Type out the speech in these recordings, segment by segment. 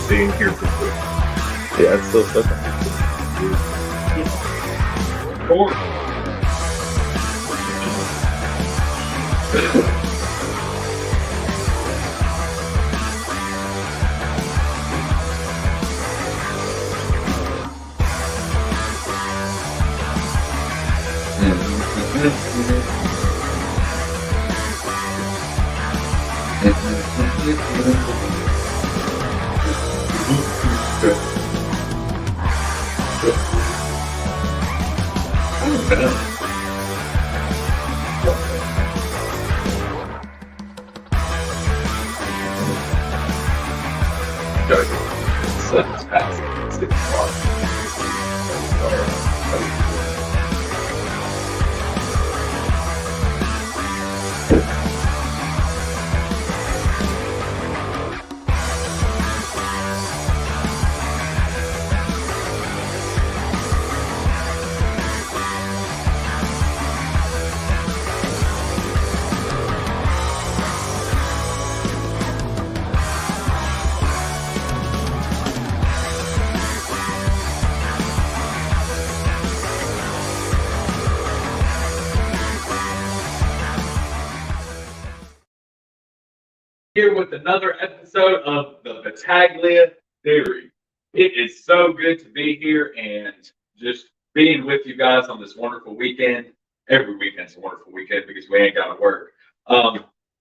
Being here for free. Yeah, it's still stuck. Or here with another episode of the Battaglia Theory. It is so good to be here and just being with you guys on this wonderful weekend. Every weekend's a wonderful weekend because we ain't got to work.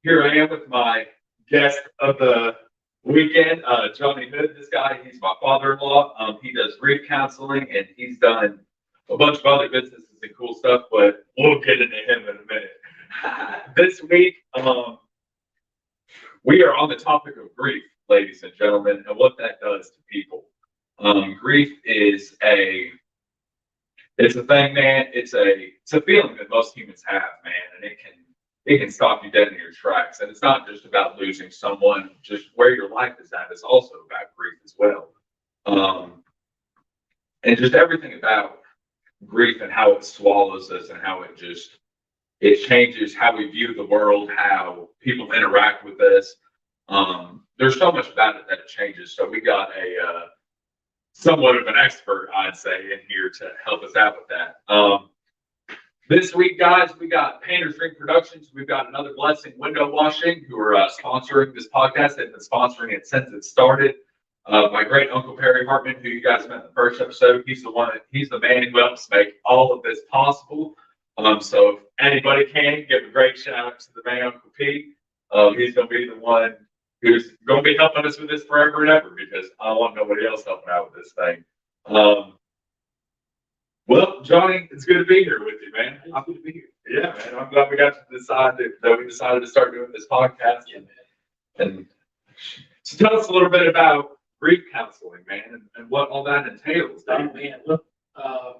Here I am with my guest of the weekend, Johnny Hood. This guy, he's my father-in-law. He does grief counseling and he's done a bunch of other businesses and cool stuff, but we'll get into him in a minute. This week, we are on the topic of grief, ladies and gentlemen, and what that does to people. Grief is it's a thing, man. It's a feeling that most humans have, man, and it can stop you dead in your tracks. And it's not just about losing someone, just where your life is at. It's also about grief as well, and just everything about grief and how it swallows us and how it changes how we view the world, how people interact with us. There's so much about it that it changes. So we got a somewhat of an expert, I'd say, in here to help us out with that. This week, guys, we got Painter's Drink Productions. We've got Another Blessing Window Washing, who are sponsoring this podcast. They've been sponsoring it since it started. My great uncle Perry Hartman, who you guys met in the first episode, he's the man who helps make all of this possible. So if anybody can, give a great shout out to the man, Uncle P. He's going to be the one who's going to be helping us with this forever and ever because I don't want nobody else helping out with this thing. Well, Johnny, it's good to be here with you, man. It's good to be here. Yeah, man. I'm glad we got to decide that we decided to start doing this podcast. Yeah, man. And so tell us a little bit about grief counseling, man, and what all that entails. Oh, man, look, I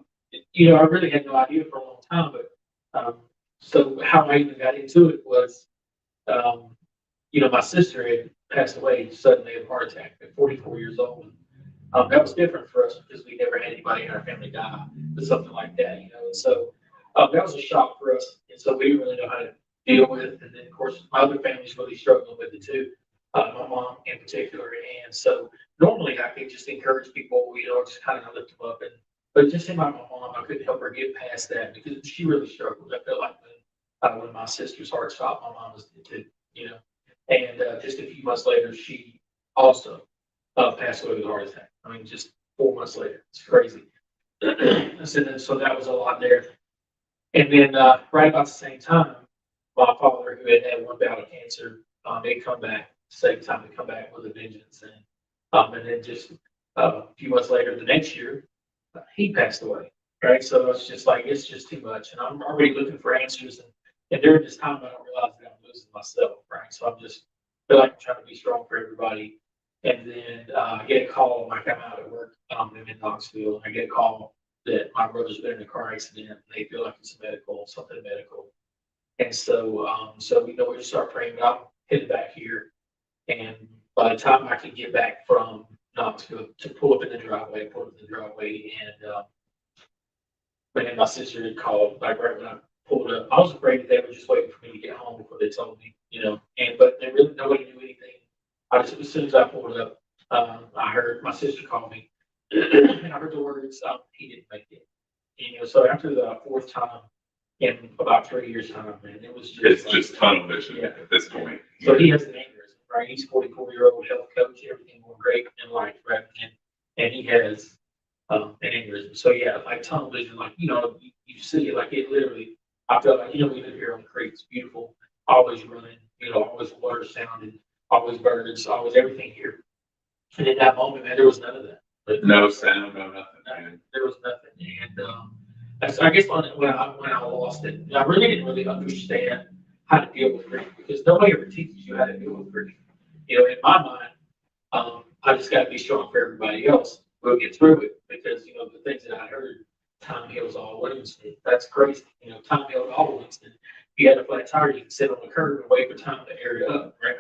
really had no idea for a long time, but, so how I even got into it was, my sister had passed away suddenly of a heart attack at 44 years old. That was different for us because we never had anybody in our family die with something like that, and so, that was a shock for us, and so we didn't really know how to deal with it, and then, of course, my other family's really struggling with it too, my mom in particular, and so normally I could just encourage people, just kind of lift them up, but just in my mom, I couldn't help her get past that because she really struggled. I felt like when my sister's heart stopped, my mom was did too, and just a few months later, she also passed away with a heart attack. I mean, just 4 months later, it's crazy. So that was a lot there. And then right about the same time, my father, who had one bout of cancer, had come back, same time to come back with a vengeance, and then just a few months later, the next year, he passed away. Right, so it's just like it's just too much, and I'm already looking for answers, and during this time, I don't realize that I'm losing myself. Right, so I'm just feel like I'm trying to be strong for everybody. And then I get a call like I'm out at work. I'm in Knoxville. I get a call that my brother's been in a car accident. And they feel like it's something medical. And so we just start praying. But I'm headed back here, and by the time I can get back from Knoxville to pull up in the driveway, and my sister had called like right when I pulled up. I was afraid that they were just waiting for me to get home before they told me, but they really nobody knew anything. As soon as I pulled up, I heard my sister call me, and I heard the words, "He didn't make it." So after the fourth time in about 3 years' time, man, it was just It's just tunnel vision at this point. So he has an aneurysm, right? He's 44-year-old health coach, everything going great in life, right? And he has an aneurysm. So yeah, like tunnel vision, like you see it, like it literally. I felt like we live here on the creek. It's beautiful, always running, always water sounding. Always birds, always everything here. And in that moment, man, there was none of that. But no sound, no nothing, man. There was nothing. And I guess when I lost it, I really didn't really understand how to deal with grief because nobody ever teaches you how to deal with grief. In my mind, I just got to be strong for everybody else. We'll get through it because the things that I heard, time heals all wounds. That's crazy. Time heals all wounds. And if you had a flat tire, you can sit on the curb and wait for time to air it up, right?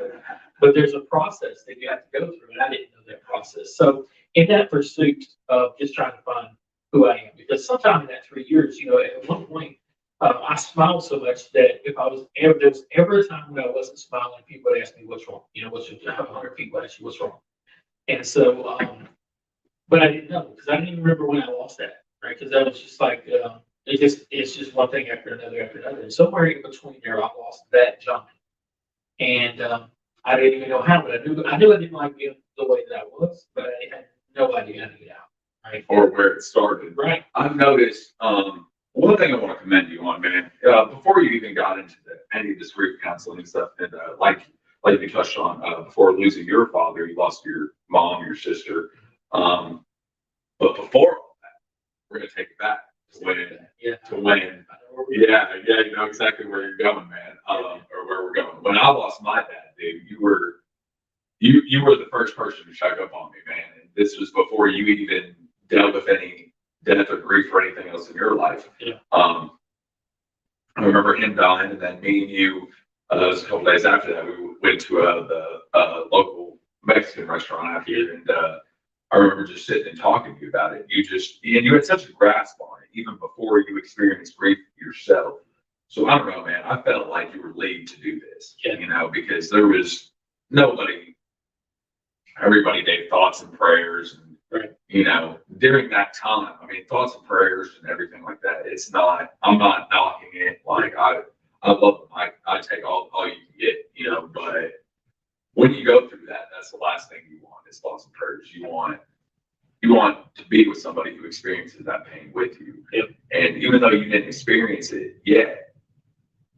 But there's a process that you have to go through, and I didn't know that process. So in that pursuit of just trying to find who I am, because sometime in that 3 years, at one point, I smiled so much that if there was ever a time when I wasn't smiling, people would ask me what's wrong. I have 100 people ask you what's wrong, and so, but I didn't know because I didn't even remember when I lost that, right? Because that was just like it's just one thing after another after another, and somewhere in between there, I lost that jump, and I didn't even know how, but I knew I didn't like being the way that I was, but I had no idea how to get out. Right? Or where it started. Right. I've noticed one thing I want to commend you on, man. Before you even got into any of this grief counseling and stuff, and like you touched on, before losing your father, you lost your mom, your sister. But before all that, we're gonna take it back to when. Yeah, you know exactly where you're going, man, or where we're going. When I lost my dad, dude, you were the first person to check up on me, man. And this was before you even dealt with any death or grief or anything else in your life. Yeah. I remember him dying, and then me and you, it was a couple days after that, we went to the local Mexican restaurant out here, and I remember just sitting and talking to you about it. You had such a grasp on it, even before you experienced grief yourself. So I don't know, man, I felt like you were leading to do this, because there was everybody gave thoughts and prayers, and, during that time, I mean, thoughts and prayers and everything like that. I'm not knocking it. Like I love them. I take all you can get, but when you go through that, that's the last thing you want is thoughts and prayers. You want to be with somebody who experiences that pain with you. Yep. And even though you didn't experience it yet,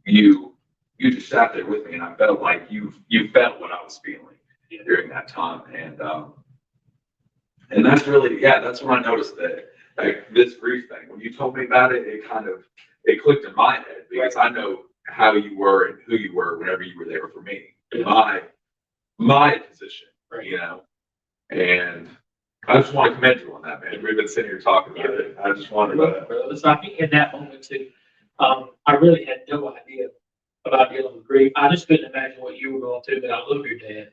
you just sat there with me, and I felt like you felt what I was feeling during that time. And that's really, that's when I noticed that, like, this grief thing, when you told me about it, it clicked in my head, because I know how you were and who you were whenever you were there for me in my position, and I just want to commend you on that, man. We've been sitting here talking about it. I just wanted to. So I think in that moment too, I really had no idea about dealing with grief. I just couldn't imagine what you were going through, but I love your dad,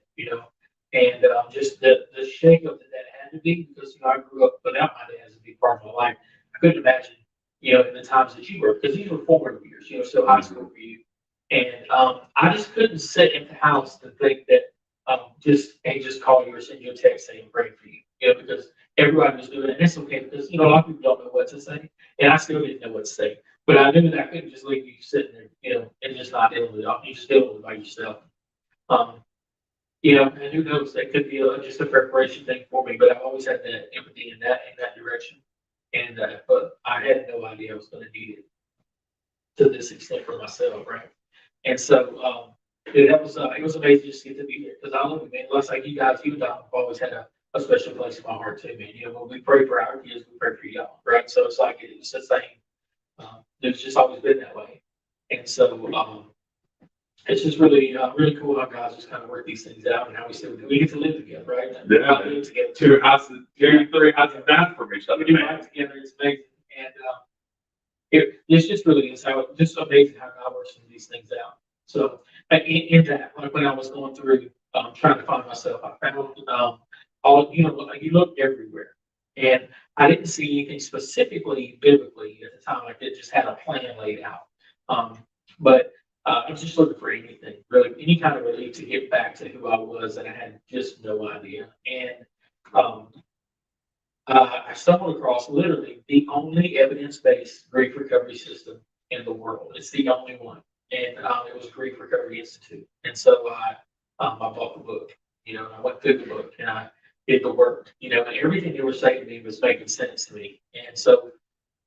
and just the shakeup that had to be, because, I grew up without my dad as a big part of my life. I couldn't imagine, in the times that you were, because these were formative years, so high school for you. And I just couldn't sit in the house and think that just call you or send you a text saying pray for you, because everybody was doing it. And it's okay because, a lot of people don't know what to say. And I still didn't know what to say. But I knew that I couldn't just leave you sitting there, and just not dealing with it. You just deal with it by yourself. Um, and who knows, that could be just a preparation thing for me, but I've always had that empathy in that direction. And but I had no idea I was going to need it to this extent for myself, right? And so it was amazing just to get to be here, because I love it, man. Less like you guys, you and Dom have always had a special place in my heart too, man. When we pray for our kids, we pray for y'all, right? So it's like it's the same. It's just always been that way. And so it's just really cool how guys just kind of work these things out, and how we get to live together, right? Yeah. We live together. Two houses, three houses down from each other. We do life together. It's amazing. And it's just really is just amazing how God works these things out. So in that, like when I was going through trying to find myself, I found you look everywhere, and I didn't see anything specifically biblically at the time. Like it just had a plan laid out. But I was just looking for anything, really, any kind of relief to get back to who I was, and I had just no idea. And I stumbled across literally the only evidence-based grief recovery system in the world. It's the only one, and it was Grief Recovery Institute. And so I bought the book, and I went through the book, and I did the work, and everything they were saying to me was making sense to me. And so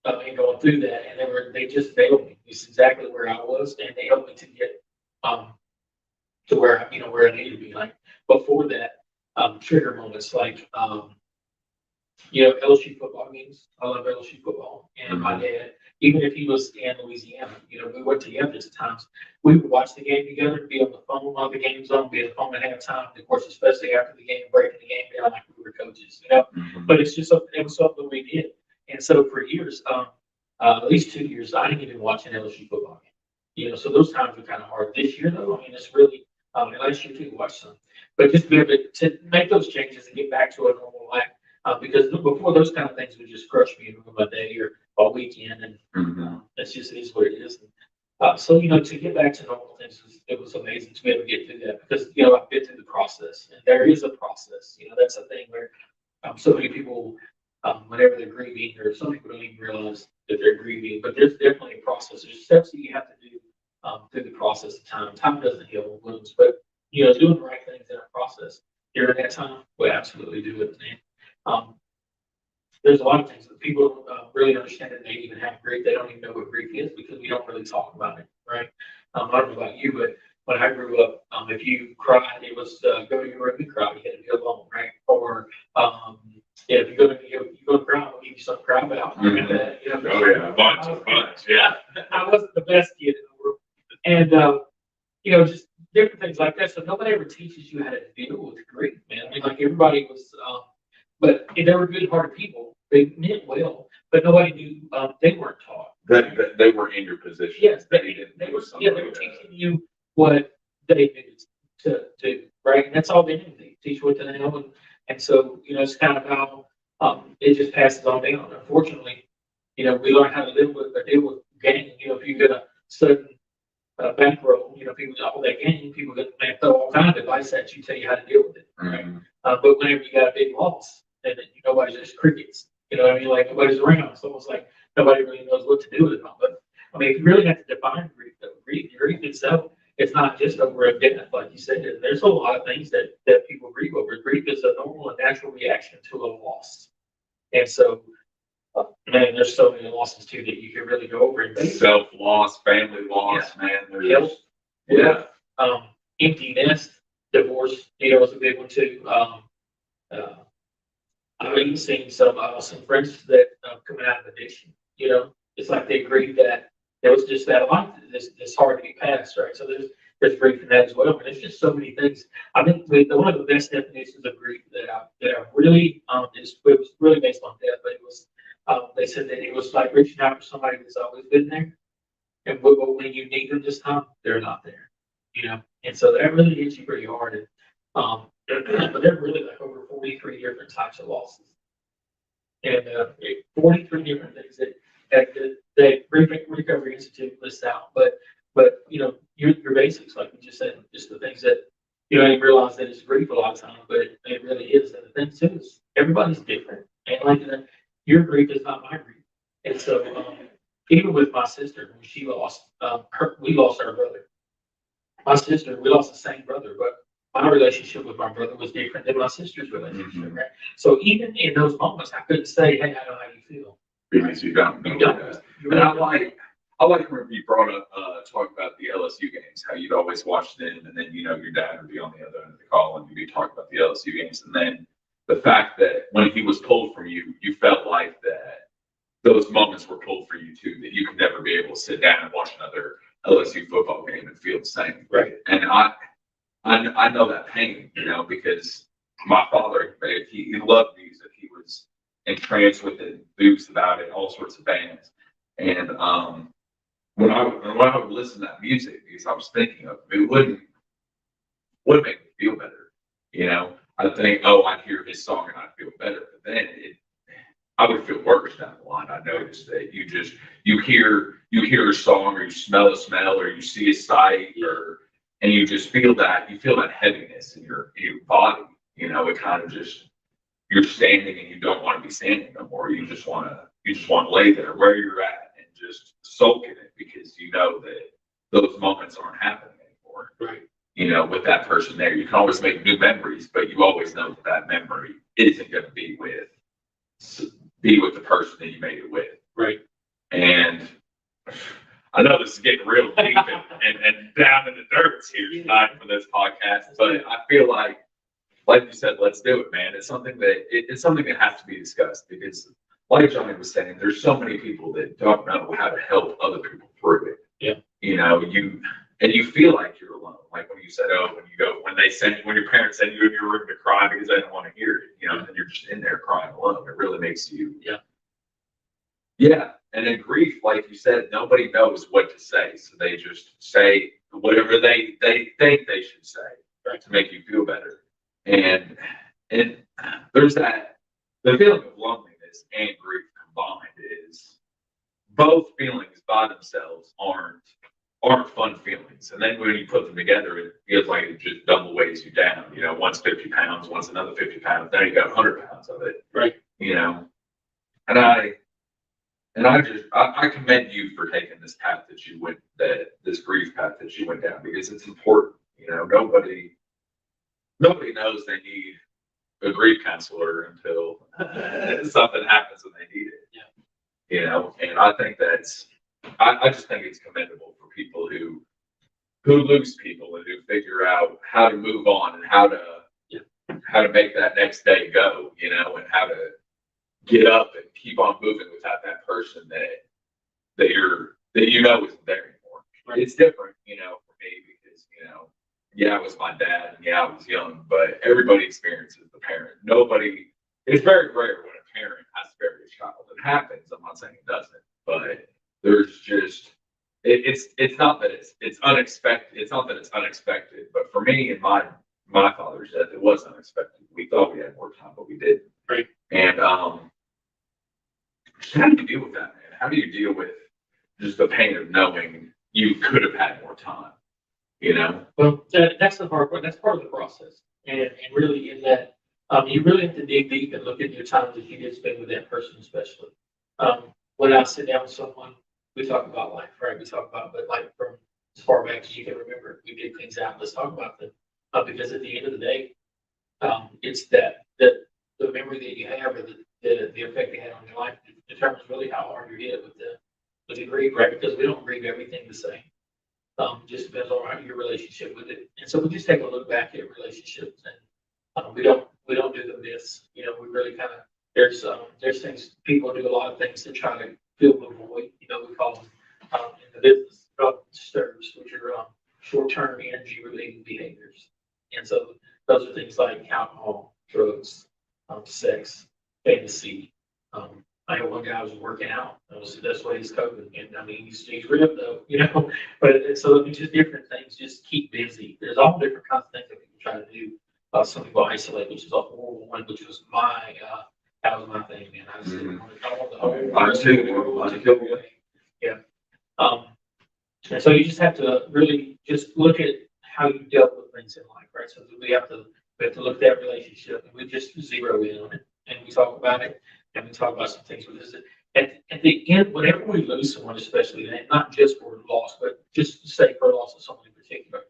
and going through that, and they just nailed me. It's exactly where I was, and they helped me to get to where where I needed to be. Like before that, trigger moments like LSU football games. I love LSU football, and my dad, even if he was in Louisiana, we went together at times. We would watch the game together, be on the phone while the game's on, be on the phone at halftime. Of course, especially after the game, breaking the game down like we were coaches, But it's just it was something we did. And so for years, at least 2 years, I didn't even watch an LSU football game. So those times were kind of hard. This year, though, it's really, and last year too, watch some. But just be able to make those changes and get back to a normal life. Because before, those kind of things would just crush me in a day or a weekend, and that's just is what it is. So to get back to normal things, it was amazing to be able to get through that, because I've been through the process, and there is a process. That's a thing where so many people, whenever they're grieving, or some people don't even realize that they're grieving, but there's definitely a process. There's steps that you have to do through the process of time. Time doesn't heal wounds, but doing the right things in a process during that time will absolutely do it. And there's a lot of things that people really understand that they even have grief. They don't even know what grief is, because we don't really talk about it, right? I don't know about you, but when I grew up, if you cried, it was go to your room and cry. You had to be alone, right? Or if you're gonna cry, I'll give you something to cry about. Oh yeah, a bunch, yeah. I wasn't the best kid in the world, and just different things like that. So nobody ever teaches you how to deal with grief, man. Like everybody was, but they were good-hearted people. They meant well, but nobody knew. They weren't taught. They were in your position. Yes, they were teaching you what they needed to do, right? And that's all they knew. They teach what they know, and so it's kind of how it just passes on down. Unfortunately, we learn how to deal with gang. If you get a sudden bankroll, people all that gang, people get throw all kinds of advice at you, tell you how to deal with it, right? But whenever you got a big loss, then nobody's just crickets. Like nobody's around. It's almost like nobody really knows what to do with it. But if you really have to define grief, grief itself, it's not just over a death, like you said. There's a lot of things that people grieve over. Grief is a normal and natural reaction to a loss, and so man, there's so many losses too that you can really go over. And self loss, family loss, man. There's empty nest, divorce. Is a big one too. I've even seen some friends that coming out of addiction. It's like they grieve that there was just that life that's hard to get past, right? So there's grief in that as well. And there's just so many things. I think one of the best definitions of grief that I really it was really based on death, but it was they said that it was like reaching out for somebody that's always been there, and when you need them this time, they're not there, and so that really hits you pretty hard. And, but there are really like over 43 different types of losses, and 43 different things that Grief Recovery Institute lists out. But your basics, like we just said, just the things that you don't even realize that it's grief a lot of times, but it really is. And the thing too is everybody's different, and like your grief is not my grief. And so even with my sister, when she lost we lost our brother. My sister, we lost the same brother, but my relationship with my brother was different than my sister's relationship. Right? So even in those moments, I couldn't say, "Hey, I know how you feel," because you don't know. You don't. That. You And really I like when you brought up talk about the LSU games, how you'd always watch them, and then your dad would be on the other end of the call, and you'd be talking about the LSU games, and then the fact that when he was pulled from you, you felt like that those moments were pulled for you too, that you could never be able to sit down and watch another LSU football game and feel the same. Right. And I know that pain, because my father, he loved music. He was entranced with it, enthused about it, all sorts of bands. And when I would listen to that music, because I was thinking of it, wouldn't make me feel better. I'd think, oh, I'd hear his song and I'd feel better. But then I would feel worse down the line. I noticed that you hear a song, or you smell a smell, or you see a sight, and you just feel that heaviness in your body. It kind of just, you're standing and you don't want to be standing no more. You just want to lay there where you're at and just soak in it, because you know that those moments aren't happening anymore. Right. With that person there, you can always make new memories, but you always know that memory isn't going to be with the person that you made it with. Right. And I know this is getting real deep and down in the dirt here tonight for this podcast, but I feel like you said, let's do it, man. It's something that has to be discussed, because like Johnny was saying, there's so many people that don't know how to help other people through it. Yeah. You feel like you're alone. Like when you said, when your parents send you in your room to cry because they don't want to hear it, and you're just in there crying alone. It really makes you. Yeah. Yeah. And in grief, like you said, nobody knows what to say. So they just say whatever they think they should say, right, to make you feel better. And there's the feeling of loneliness and grief combined is, both feelings by themselves aren't fun feelings. And then when you put them together, it feels like it just double weighs you down. One's 50 pounds, one's another 50 pounds. Now you got 100 pounds of it. Right. And I commend you for taking this path that you went, this grief path that you went down, because it's important. Nobody knows they need a grief counselor until something happens and they need it. Yeah. And I think I just think it's commendable for people who lose people and who figure out how to move on and how to make that next day go, and how to get up and keep on moving without that person that isn't there anymore. Right. It's different, for me, because yeah, it was my dad, and yeah, I was young, but everybody experiences the parent. It's very rare when a parent has to bury a child. It happens. I'm not saying it doesn't, but there's just, it's not that it's unexpected. It's not that it's unexpected, but for me and my father's death, it was unexpected. We thought we had more time, but we didn't. Right. And how do you deal with that, man? How do you deal with just the pain of knowing you could have had more time? Well, that's the hard part. That's part of the process, and really in that, you really have to dig deep and look at your times that you did spend with that person, especially. When I sit down with someone, we talk about life, right? We talk about, but like from as far back as you can remember, we dig things out. Let's talk about them, because at the end of the day, it's that the memory that you have, or the effect they had on your life, determines really how hard you hit with the grief, right? Because we don't grieve everything the same. Just depends on your relationship with it. And so we just take a look back at relationships, and we don't do the myths. We really kind of, there's things, people do a lot of things to try to fill the void. We call them in the business stirs, which are short-term energy related behaviors. And so those are things like alcohol, drugs, sex, fantasy, I had one guy who was working out. That's what he's coping. And I mean, he's ripped though, but so I mean, just different things, just keep busy. There's all different kinds of things that people try to do. Some people isolate, which is a horrible one, which was that was my thing, man. I just didn't want to, I want the whole to go away. Yeah. And so you just have to really just look at how you dealt with things in life, right? So we have to look at that relationship, and we just zero in on it, and we talk about it, and we talk about some things with this. At the end, whenever we lose someone, especially, and not just for loss, but just to say for loss of someone in particular,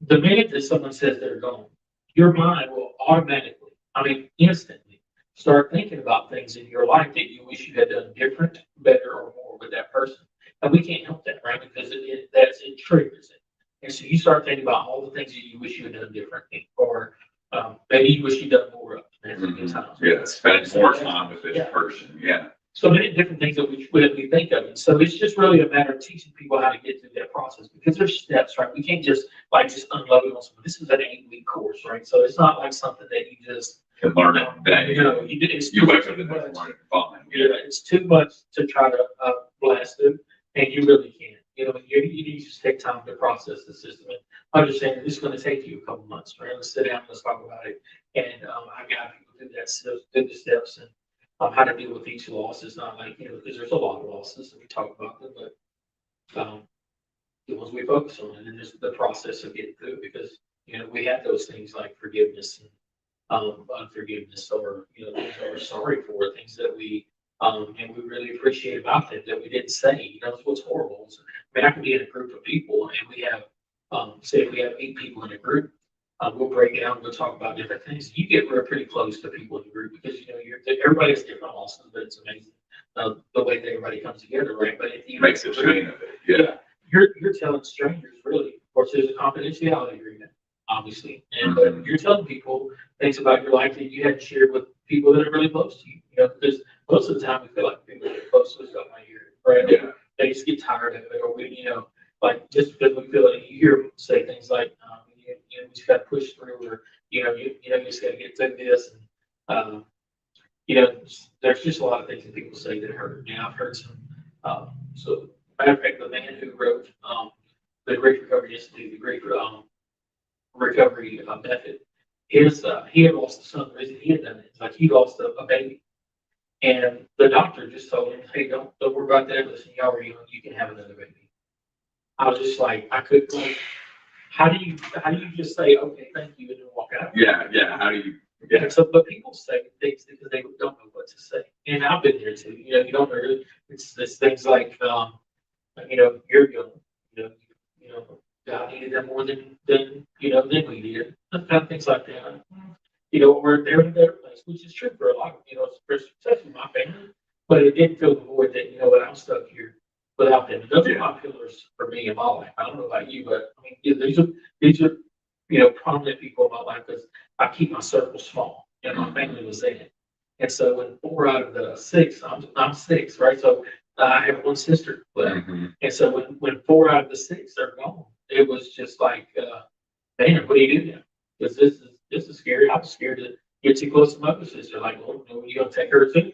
the minute that someone says they're gone, your mind will automatically, I mean, instantly, start thinking about things in your life that you wish you had done different, better, or more with that person. And we can't help that, right? Because it triggers it. And so you start thinking about all the things that you wish you had done differently, or maybe you wish you'd done more of. Yeah, spend more time with this person. Yeah. So many different things that we think of. And so it's just really a matter of teaching people how to get through that process, because there's steps, right? We can't just unload it on someone. This is an 8-week course, right? So it's not like something that you just can learn it day. You wake up the next morning fine. Yeah, it's too much to try to blast them, and you really can't. You need to just take time to process the system and understand this is going to take you a couple months, right? Let's sit down, let's talk about it. And I got people through the steps and how to deal with each loss. It's not like, because there's a lot of losses and we talk about them, but the ones we focus on, and then there's the process of getting through, because, we have those things like forgiveness and unforgiveness, or, things that we're sorry for, things that we, and we really appreciate about them that we didn't say. That's what's horrible. I mean, I could be in a group of people and we have, say if we have 8 people in a group, we'll break it down, we'll talk about different things. You get pretty close to people in the group, because, everybody has different losses, but it's amazing the way that everybody comes together, right? But it makes a chain of it. Yeah. You're telling strangers, really. Of course, there's a confidentiality agreement, obviously, and but you're telling people things about your life that you hadn't shared with people that are really close to you. Because most of the time we feel like people that are close to us don't want to hear it, right? Yeah. They just get tired of it, or we, like just because we feel it, you hear them say things like, we just got to push through, or you just got to get through this, and there's just a lot of things that people say that hurt. I've heard some. So, matter of fact, the man who wrote the Grief Recovery Institute, the Grief Recovery Method, he had lost a son. The reason he had done it is like he lost a baby, and the doctor just told him, "Hey, don't worry about that. Listen, y'all are young. You can have another baby." I was just like, I couldn't. Like, how do you just say, "Okay, thank you," and then walk out? Yeah. How do you? Yeah. And so, but people say things because they don't know what to say, and I've been there too. You don't know. It's things like, you're young. God needed them more than we did. Kind of things like that. Or they're in a better place, which is true for a lot of, especially my family. But it didn't fill the void that, I'm stuck here without them. Those are my pillars for me in my life. I don't know about you, but I mean, these are prominent people in my life, because I keep my circle small, and my family was in it. And so when 4 out of the 6, I'm 6, right? So I have one sister left. And so when 4 out of the 6 are gone, it was just like, man, what do you do now? Because this is scary. I was scared to get too close to my other sister. Like, well, you gonna take her too?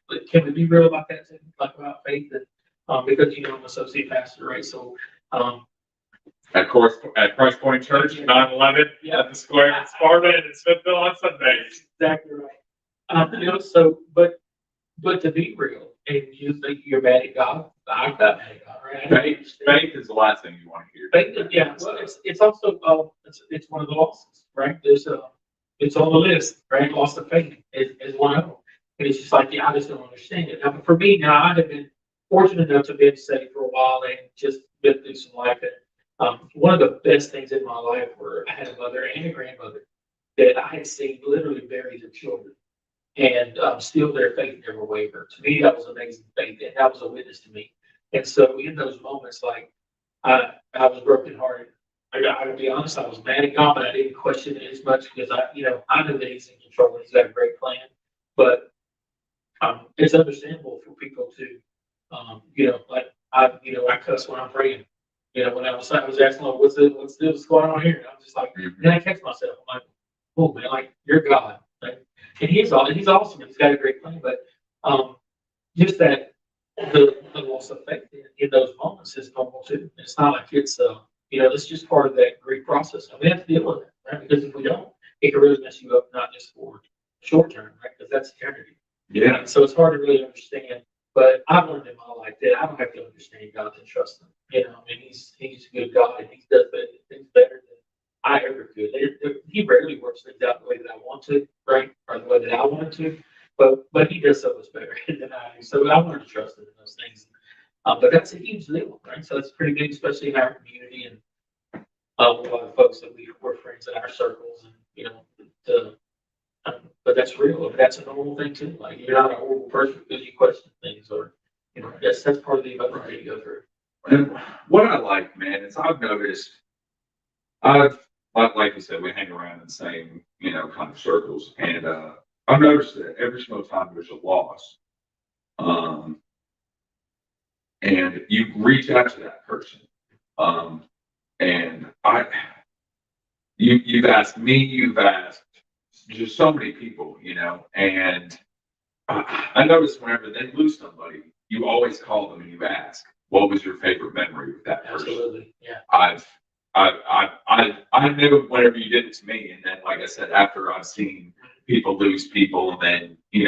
But can we be real about that too? Like about faith, and because I'm an associate pastor, right? So at Christ Point Church, 9/11, at the square in Sparta and in Smithville on Sundays. Exactly right. So but to be real, and you think you're mad at God, I'm not mad at God, right? Faith is the last thing you want to hear. Faith, yeah. Well, it's also it's one of the losses, right? It's on the list, right? Loss of faith is one of them, and it's just like, I just don't understand it. Now, for me, I have been fortunate enough to be saved for a while and just been through some life. And one of the best things in my life were I had a mother and a grandmother that I had seen literally bury their children, and still their faith never wavered. To me, that was amazing faith, and that was a witness to me. And so in those moments, like I was brokenhearted. I got to be honest, I was mad at God, but I didn't question it as much, because I know that He's in control and He's got a great plan. But it's understandable for people to, like I cuss when I'm praying. When I was asking, Lord, what's going on here? And I'm just like, then I catch myself. I'm like, oh man, like, you're God, right? And He's awesome. He's got a great plan. But just that the loss effect in those moments is normal too. It's not like it's, it's just part of that grief process. And we have to deal with it, right? Because if we don't, it can really mess you up, not just for short term, right? Because that's eternity. Yeah. So it's hard to really understand. But I've learned in my life that I don't have to understand God to trust Him. I mean, He's a good God, and He does things better than I ever could. He rarely works things out the way that I want to, right, or the way that I want to. But He does so much better than I do. So I learned to trust Him in those things. But that's a huge deal, right? So it's pretty big, especially in our community and a lot of folks that we're friends in our circles, and the but that's real. That's a normal thing too. Like you're not a horrible person because you question things, or that's part of the emotion that you go through. And what I like, man, is I've noticed, like you said, we hang around in the same, kind of circles. And I've noticed that every single time there's a loss, and you reach out to that person. And you've asked me, you've asked just so many people, and I noticed whenever they lose somebody, you always call them and you ask, what was your favorite memory with that person? Absolutely, yeah. I knew whenever you did it to me, and then, like I said, after I've seen people lose people, and then, me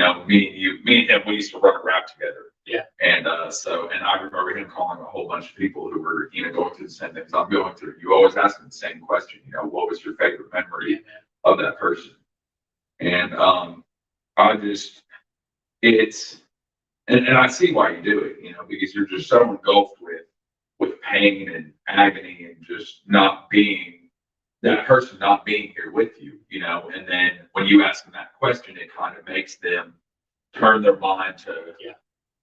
and him, we used to run a rap together. Yeah. And and I remember him calling a whole bunch of people who were, going through the same things I'm going through. You always ask them the same question, what was your favorite memory of that person? And and I see why you do it, because you're just so engulfed with pain and agony and just not being that person, not being here with you, and then when you ask them that question, it kind of makes them turn their mind to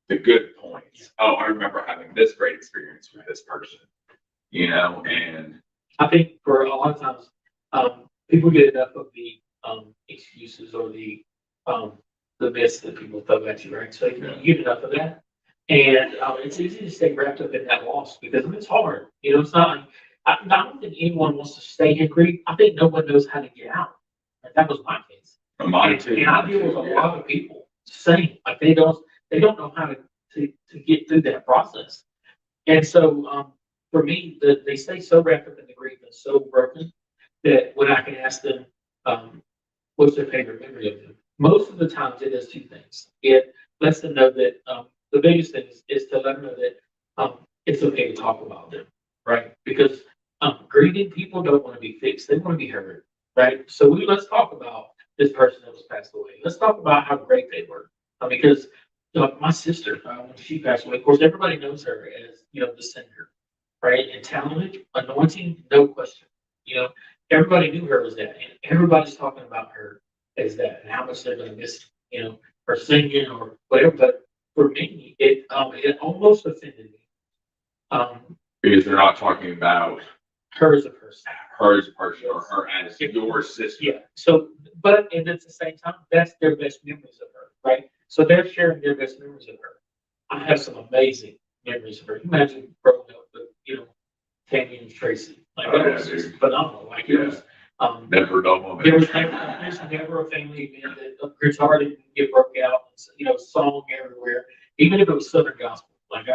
the good points. Oh, I remember having this great experience with this person, and I think for a lot of times, people get enough of the excuses or the myths that people throw at you, right? So you get enough of that. And it's easy to stay wrapped up in that loss because it's hard. It's not like, I don't think anyone wants to stay in grief. I think no one knows how to get out. And that was my case. Mine too. And I deal with a lot of people saying, like, they don't know how to get through that process. And so for me, they stay so wrapped up in the grief and so broken that when I can ask them, what's their favorite memory of them? Most of the times it does two things. It lets them know that the biggest thing is to let them know that it's okay to talk about them, right? Because grieving people don't want to be fixed. They want to be heard, right? So let's talk about this person that was passed away. Let's talk about how great they were. Because my sister, when she passed away, of course, everybody knows her as, the singer, right? And talented, anointing, no question. Everybody knew her as that. And everybody's talking about her as that and how much they're going to miss, her singing or whatever. But for me, it almost offended me. Because they're not talking about her as a person. Her as a person, or her as your sister. Yeah. So, and at the same time, that's their best memories of her, right? So they're sharing their best memories of her. I have some amazing memories of her. Imagine growing up with, Tammy and Tracy. Like that was just phenomenal. Like it was. Never no moment. There's never a family event that a guitar didn't get broke out. Song everywhere, even if it was Southern gospel. Like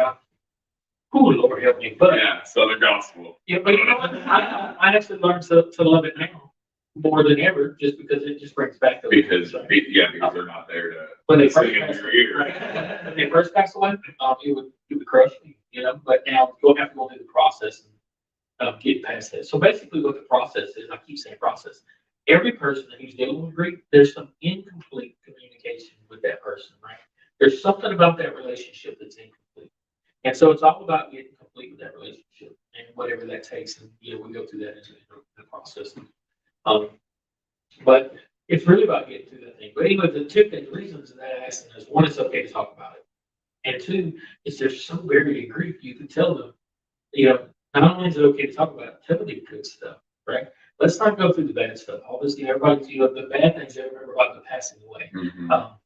Lord help me. But Southern gospel. Yeah, but you know what? I actually learned to love it now more than ever, just because it just brings back those. Because they're not there to when they sing first in passed your ear. right? When they first passed away, it would crush me, But now you'll have to go through the process and get past that. So basically, what the process is, I keep saying process. Every person who's dealing with grief, there's some incomplete communication with that person, right? There's something about that relationship that's incomplete. And so it's all about getting complete with that relationship and whatever that takes. And, we go through that into the process. But it's really about getting through that thing. But anyway, the two reasons that I asked them is one, it's okay to talk about it. And two, is they're so buried in grief, you can tell them, not only is it okay to talk about it, tell them the good stuff, right? Let's not go through the bad stuff. All this, everybody's, the bad things they remember about the passing away. Mm-hmm.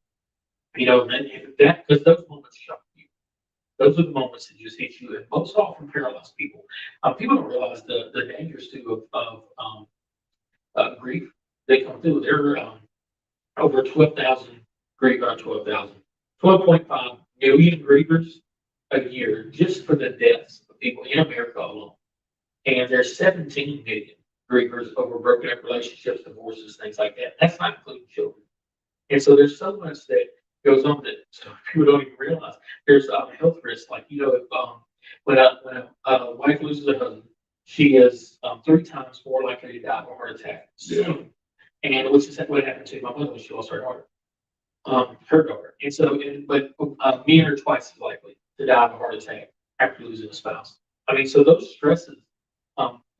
Because those moments shock you. Those are the moments that just hit you, and most often paralyzed people. People don't realize the dangers too of grief. They come through. There are over 12,000 grief, 12,000, 12.5 million grievers a year just for the deaths of people in America alone. And there's 17 million grievers over broken up relationships, divorces, things like that. That's not including children. And so there's so much that goes on that people don't even realize. There's health risks, like, if when a wife loses a husband, she is 3 times more likely to die of a heart attack soon. And which is what happened to my mother when she lost her daughter. Her daughter. And so, but men are twice as likely to die of a heart attack after losing a spouse. I mean, so those stresses,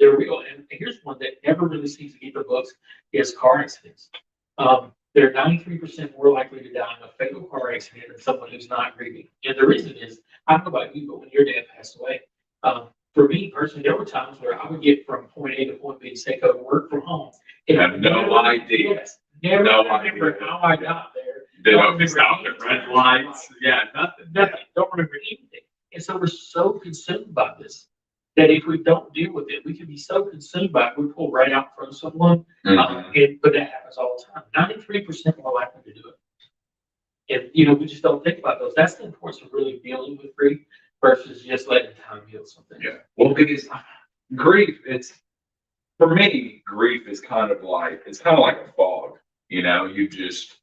they're real. And here's one that never really seems to get the books is car accidents. They're 93% more likely to die in a fatal car accident than someone who's not grieving. And the reason is, I don't know about you, but when your dad passed away, for me personally, there were times where I would get from point A to point B, say go to work from home. I have no idea. Yes, never remember how I got there. They don't stop at red lights. Yeah, nothing. Nothing. Don't remember anything. And so we're so consumed by this that if we don't deal with it, we can be so consumed by it, we pull right out in front of someone. But that happens all the time. 93% more likely to do it. And, we just don't think about those. That's the importance of really dealing with grief versus just letting time heal something. Yeah. Well, because grief, for me, grief is kind of like a fog. You just,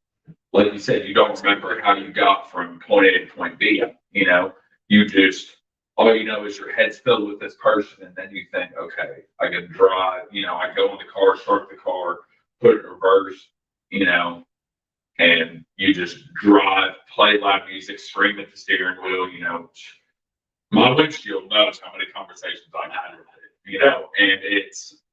like you said, you don't remember how you got from point A to point B. You just, all you know is your head's filled with this person, and then you think, okay, I can drive, I go in the car, start the car, put it in reverse, and you just drive, play loud music, scream at the steering wheel, my windshield knows how many conversations I've had with it, and it's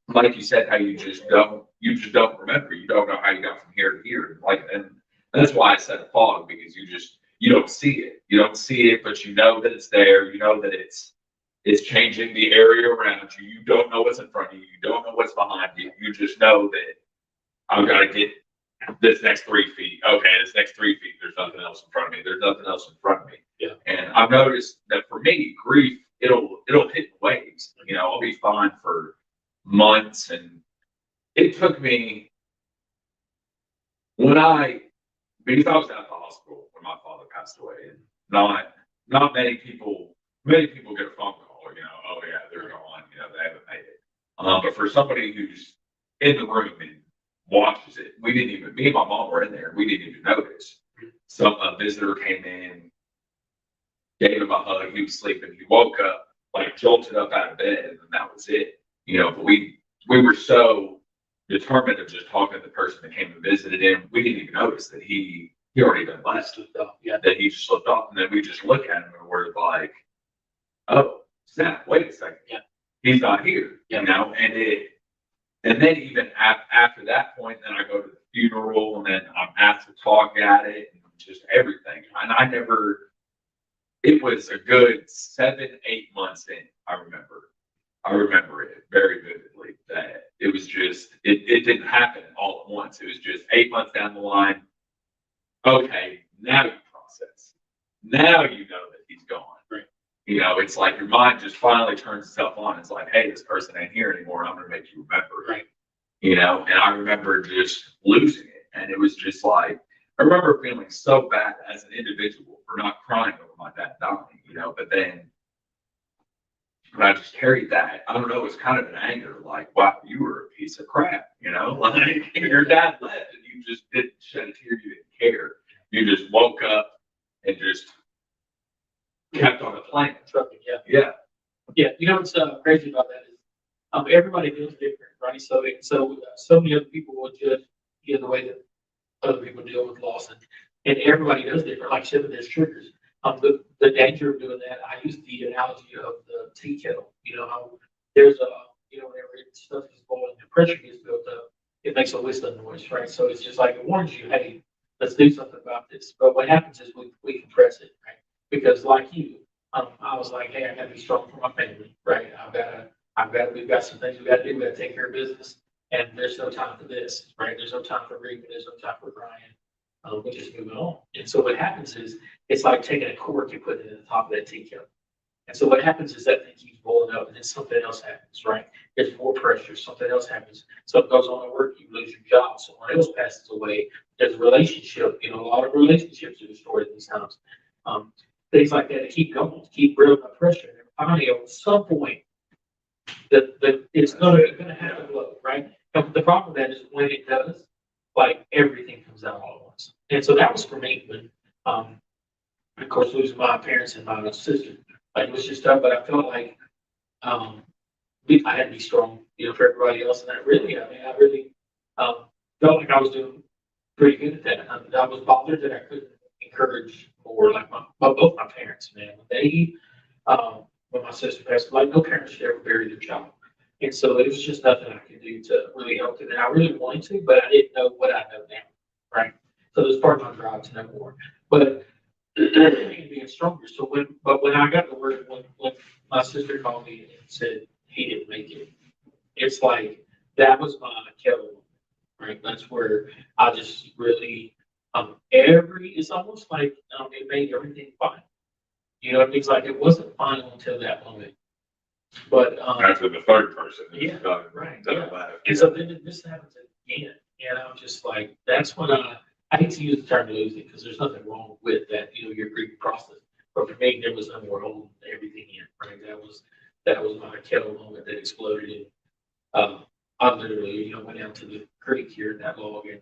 like you said, how you just don't remember. You don't know how you got from here to here. And that's why I said fog, because you don't see it. You don't see it, but you know that it's there. You know that it's changing the area around you. You don't know what's in front of you. You don't know what's behind you. You just know that I've got to get this next 3 feet. Okay, this next 3 feet, there's nothing else in front of me. There's nothing else in front of me. Yeah. And I've noticed that for me, grief, it'll hit in waves. I'll be fine for months, and it took me because I was at the hospital when my father passed away, and not many people get a phone call, oh yeah, they're gone, they haven't made it. But for somebody who's in the room and watches it, me and my mom were in there, we didn't even notice. A visitor came in, gave him a hug, he was sleeping, he woke up, like jolted up out of bed, and that was it. But we were so determined of just talking to the person that came and visited him. We didn't even notice that he already been left. That he just slipped off, and then we just look at him and we're like, "Oh, snap! Wait a second, he's not here." And then even after that point, then I go to the funeral, and then I'm asked to talk at it, and just everything. And it was a good 7-8 months in. I remember it very vividly, that it was just, it didn't happen all at once. It was just 8 months down the line. Okay, now you process. Now you know that he's gone. Right. It's like your mind just finally turns itself on. It's like, hey, this person ain't here anymore. I'm going to make you remember. Right. And I remember just losing it. And it was just like, I remember feeling so bad as an individual for not crying over my dad dying, but then when I just carried that, I don't know, it was kind of an anger, like, wow, you were a piece of crap, like your dad left and you just didn't shed a tear, you didn't care. You just woke up and just kept on the plan. Yeah. What's crazy about that is everybody feels different, right? So many other people will judge the way that other people deal with loss, and everybody does different. Like I said, there's triggers. The danger of doing that, I use the analogy of the tea kettle. How there's whenever stuff is boiling, the pressure gets built up, it makes a whistling noise, right? So it's just like it warns you, hey, let's do something about this. But what happens is we compress it, right? Because like you, I was like, hey, I gotta be strong for my family, right? We've got some things we gotta do, we gotta take care of business, and there's no time for this, right? There's no time for grieving, there's no time for crying. We're just moving on. And so what happens is, it's like taking a cork and putting it in the top of that tea kettle. And so what happens is that thing keeps boiling up and then something else happens, right? There's more pressure, something else happens. Something goes on at work, you lose your job, someone else passes away. There's a relationship, a lot of relationships are destroyed these times. Things like that keep going, keep building up pressure. And finally, at some point, that it's gonna have to blow, right? And the problem with that is when it does, like everything comes out all at once. And so that was for me when, of course, losing my parents and my sister, like it was just tough. But I felt like I had to be strong, for everybody else. And I really felt like I was doing pretty good at that. I was bothered that I couldn't encourage more, like both my parents, man. When my sister passed, like no parents should ever bury their child. And so it was just nothing I could do to really help it. And I really wanted to, but I didn't know what I know now, right? So it was part of my drive to know more. But being stronger. So when I got to work, when my sister called me and said he didn't make it, it's like that was my kettle, right? That's where I just really it's almost like it made everything fine. It's like it wasn't final until that moment. But After the third person, yeah, done, right. done Yeah. that. And so then this happens again. And I'm just like, that's when I hate to use the term losing because there's nothing wrong with that, your grieving process. But for me, there was no more holding everything in, right? That was my kettle moment that exploded. And I literally, went down to the creek here in that log and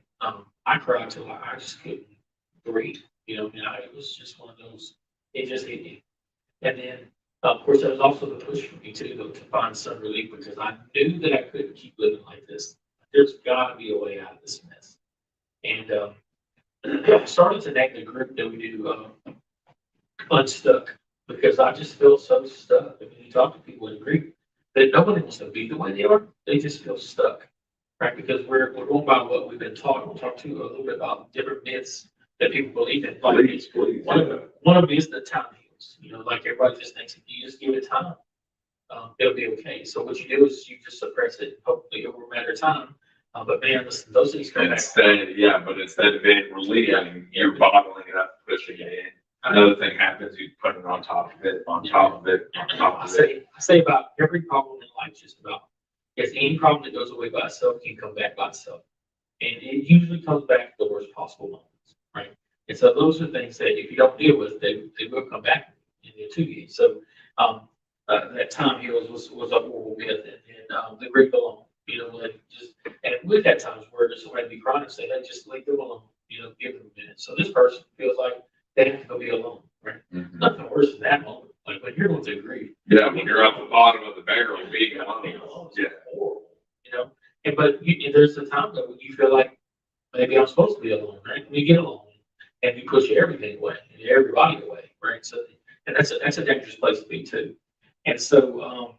I cried till I just couldn't breathe, and it was just one of those, it just hit me. And then, of course, that was also the push for me too, though, to find some relief because I knew that I couldn't keep living like this. There's got to be a way out of this mess. And I started to name the group that we do Unstuck because I just feel so stuck. I mean, you talk to people in grief that nobody wants to be the way they are. They just feel stuck, right? Because we're going by what we've been taught. We'll talk to you a little bit about different myths that people believe in. Like Please. one of them is that time heals. Like everybody just thinks if you just give it time, it'll be okay. So what you do is you just suppress it, hopefully over a matter of time. But man, listen, those things come back. But instead of it relieving, you're bottling it up, pushing it in. Another thing happens, you put it on top of it, on top of it, on top of it. I say about every problem in life, just about, if any problem that goes away by itself can come back by itself. And it usually comes back at the worst possible moments, right? And so those are things that if you don't deal with, they will come back to you. So that time heals was a horrible myth, and the grief alone, and we've had times where somebody be crying and say, hey, just leave them alone, give them a minute. So this person feels like they have to go be alone, right? Mm-hmm. Nothing worse than that moment. Like when you're going through grief. Yeah, when you're at the bottom of the barrel, being alone. Yeah. Horrible, but there's a time that when you feel like maybe I'm supposed to be alone, right? When you get alone and you push everything away and everybody away, right? So, and that's a dangerous place to be too. And so,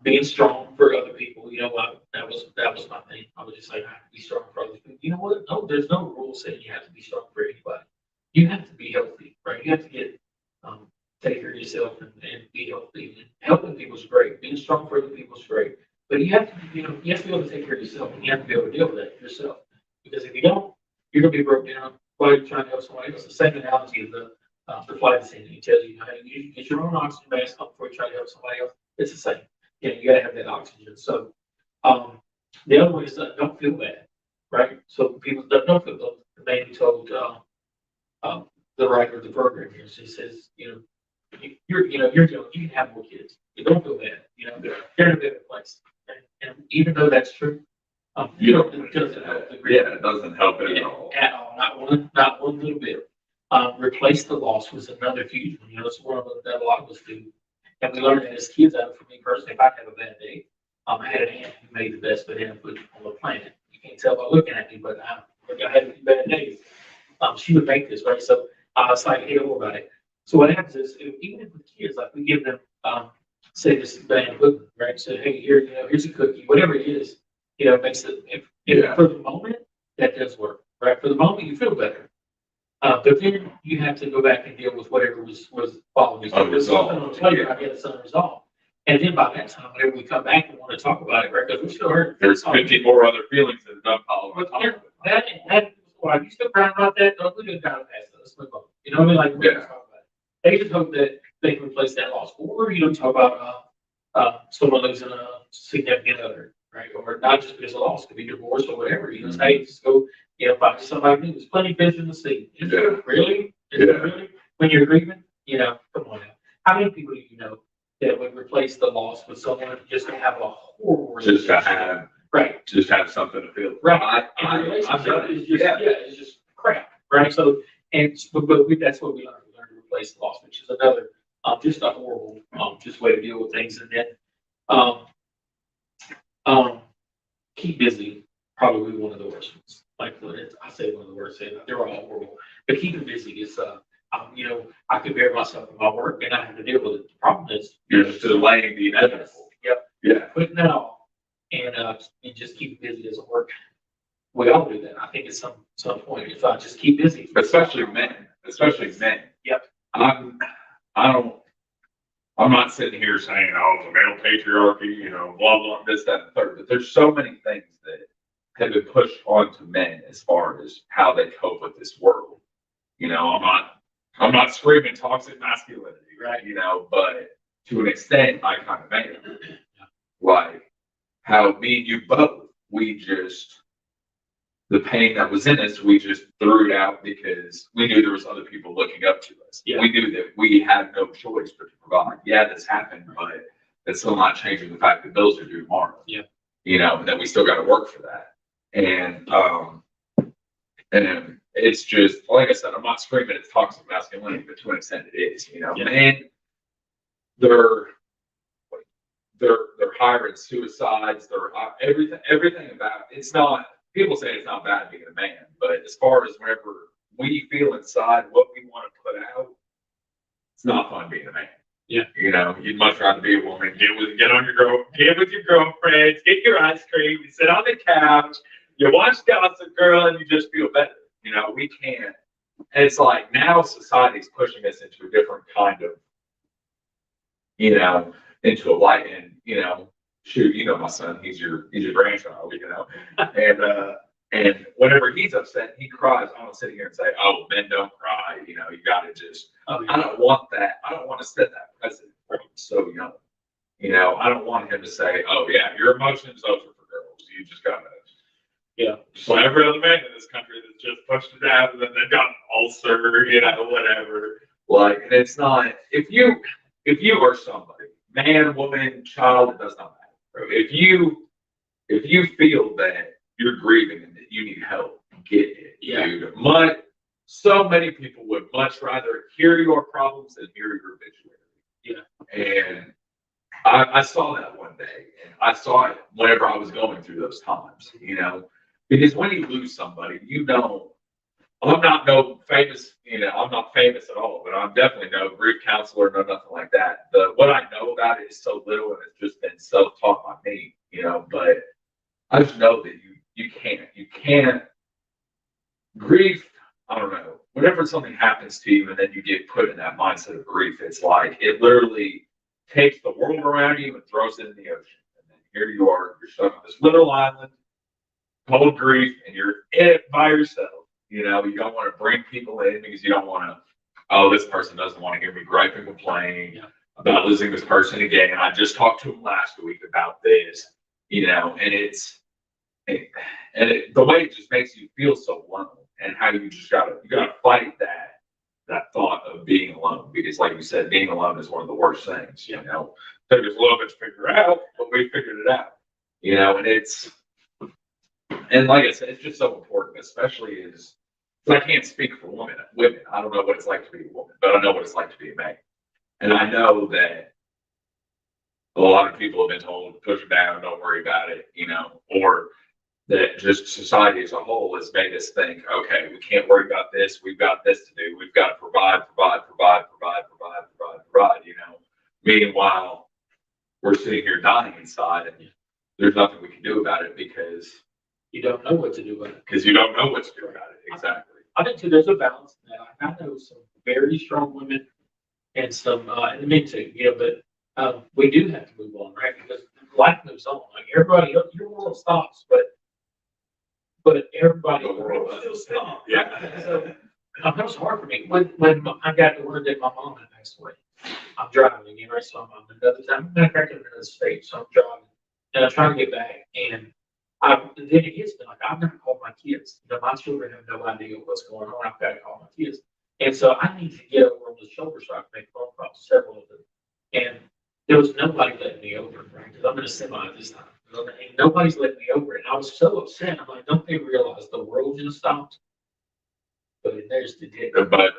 being strong for other people, that was my thing. I was just like, I have to be strong for other people. You know what? No, there's no rule saying you have to be strong for anybody. You have to be healthy, right? You have to get take care of yourself and be healthy. And helping people is great. Being strong for other people is great. But you have to, you have to be able to take care of yourself, and you have to be able to deal with that yourself. Because if you don't, you're gonna be broken down while you're trying to help somebody else. The same analogy of the flight attendant. He tells you, hey, you get your own oxygen mask on before you try to help somebody else. It's the same. You gotta have that oxygen. So the other one is don't feel bad, right? So people don't feel bad. The man who told the writer of the program here, she says, you're young, you can have more kids. You don't feel bad, you're in a better place. And even though that's true, it doesn't help. It doesn't help at all. At all, not one little bit. Replace the loss was another huge one. It's one of them that a lot of us do. And we learned that as kids. For me personally, if I have a bad day, I had an aunt who made the best banana pudding on the planet. You can't tell by looking at me, but I had bad days. She would make this, right? So I was like, hey, don't worry about it. So what happens is, even if with kids, like we give them, say this banana pudding, right? So hey, here's a cookie, whatever it is, makes it. For the moment, that does work, right? For the moment, you feel better. But then you have to go back and deal with whatever was following. So there's something on later, I get it's unresolved. And then by that time, whenever we come back and want to talk about it, right? Because we still hurt. There's 50 more other feelings that don't follow. That, are you still crying about that? No, we just got to pass it. Let's move on. You know what I mean? Like, we got to talk about it. they just hope that they can replace that loss. Or, talk about, someone losing a significant other, right? Or not just because of loss, could be divorce or whatever, say, just go, find somebody new. There's plenty of fish in the sea. Is there really? Is there really? When you're grieving, come on now. How many people do you know that would replace the loss with someone just to have a horrible Just to relationship? have, Right. just have something to feel. Right. And the relationship is just, it's just crap, right? So, that's what we learn. We learn to replace the loss, which is another, just a horrible, just way to deal with things. And then, keep busy, probably one of the worst ones. Like, I say one of the worst, they're all horrible. But keeping busy is, I compare myself to my work and I have to deal with it. The problem is, You're just delaying the inevitable. Yep. Yeah. Putting that off and just keep busy doesn't work. We all do that. I think at some point, if I just keep busy. Especially men. Yep. I'm not sitting here saying, oh, the male patriarchy, blah, blah, this, that, and the third. But there's so many things that have been pushed onto men as far as how they cope with this world. I'm not screaming toxic masculinity, right? But to an extent, I kind of am. Like how me and you both, the pain that was in us, we just threw it out because we knew there was other people looking up to us. Yeah. We knew that we had no choice but to provide. Yeah, this happened, but it's still not changing the fact that bills are due tomorrow. Yeah. And that we still got to work for that. And it's just, like I said, I'm not screaming it's toxic masculinity, but to an extent it is, Yeah. And they're hiring suicides. They're everything about it's not. People say it's not bad being a man, but as far as whenever we feel inside what we want to put out, it's not fun being a man. Yeah. You'd much rather be a woman. Get with your girlfriends, get your ice cream, you sit on the couch, you watch Gossip Girl, and you just feel better. We can't. And it's like now society's pushing us into a different kind of, into a light. And shoot, my son, he's your grandchild, and whenever he's upset, he cries. I don't sit here and say, "Oh, men don't cry." You got to just. I don't want that. I don't want to set that precedent for him so young. I don't want him to say, "Oh, yeah, your emotions those are for girls. You just gotta." Yeah. So every other man in this country that's just pushed it out, and then they've got an ulcer, whatever. Like, and it's not. If you are somebody, man, woman, child, it does not matter. If you feel that you're grieving and that you need help, get it, dude. So many people would much rather hear your problems than hear your obituary. Yeah. And I saw that one day, and I saw it whenever I was going through those times, because when you lose somebody, I'm not no famous, I'm not famous at all, but I'm definitely no grief counselor, no nothing like that. What I know about it is so little, and it's just been self-taught by me, but I just know that you can't grief. I don't know. Whenever something happens to you and then you get put in that mindset of grief, it's like it literally takes the world around you and throws it in the ocean. And then here you are, you're stuck on this little island called grief, and you're in it by yourself. You don't want to bring people in because you don't want to, oh, this person doesn't want to hear me gripe and complain about losing this person again. I just talked to him last week about this, and the way it just makes you feel so alone, and how you just gotta fight that thought of being alone, because like you said, being alone is one of the worst things. Took us a little bit to figure out, but we figured it out. And like I said, it's just so important, especially as I can't speak for women. I don't know what it's like to be a woman, but I know what it's like to be a man. And I know that a lot of people have been told, push it down, don't worry about it, or that just society as a whole has made us think, okay, we can't worry about this. We've got this to do. We've got to provide. Meanwhile, we're sitting here dying inside, and there's nothing we can do about it because you don't know what to do about it. Because you don't know what to do about it. Exactly. I think too, there's a balance in that. I know some very strong women and some and men too, but we do have to move on, right? Because life moves on. Like everybody else, your world stops, but everybody The world still doesn't stops. Yeah. So That was hard for me. When I got the word that my mom had passed away, I'm driving again, right? So I'm another time, matter of fact, I'm in another state, so I'm driving. And I'm trying to get back. And then it hits me, like, I've never called my kids. You know, my children have no idea what's going on. I've got to call my kids. And so I need to get over on the shoulder so I can make phone calls, several of them. And there was nobody letting me over, right? Because I'm in a semi this time. And nobody's letting me over. And I was so upset. I'm like, don't they realize the world just stopped? But there's the dick. But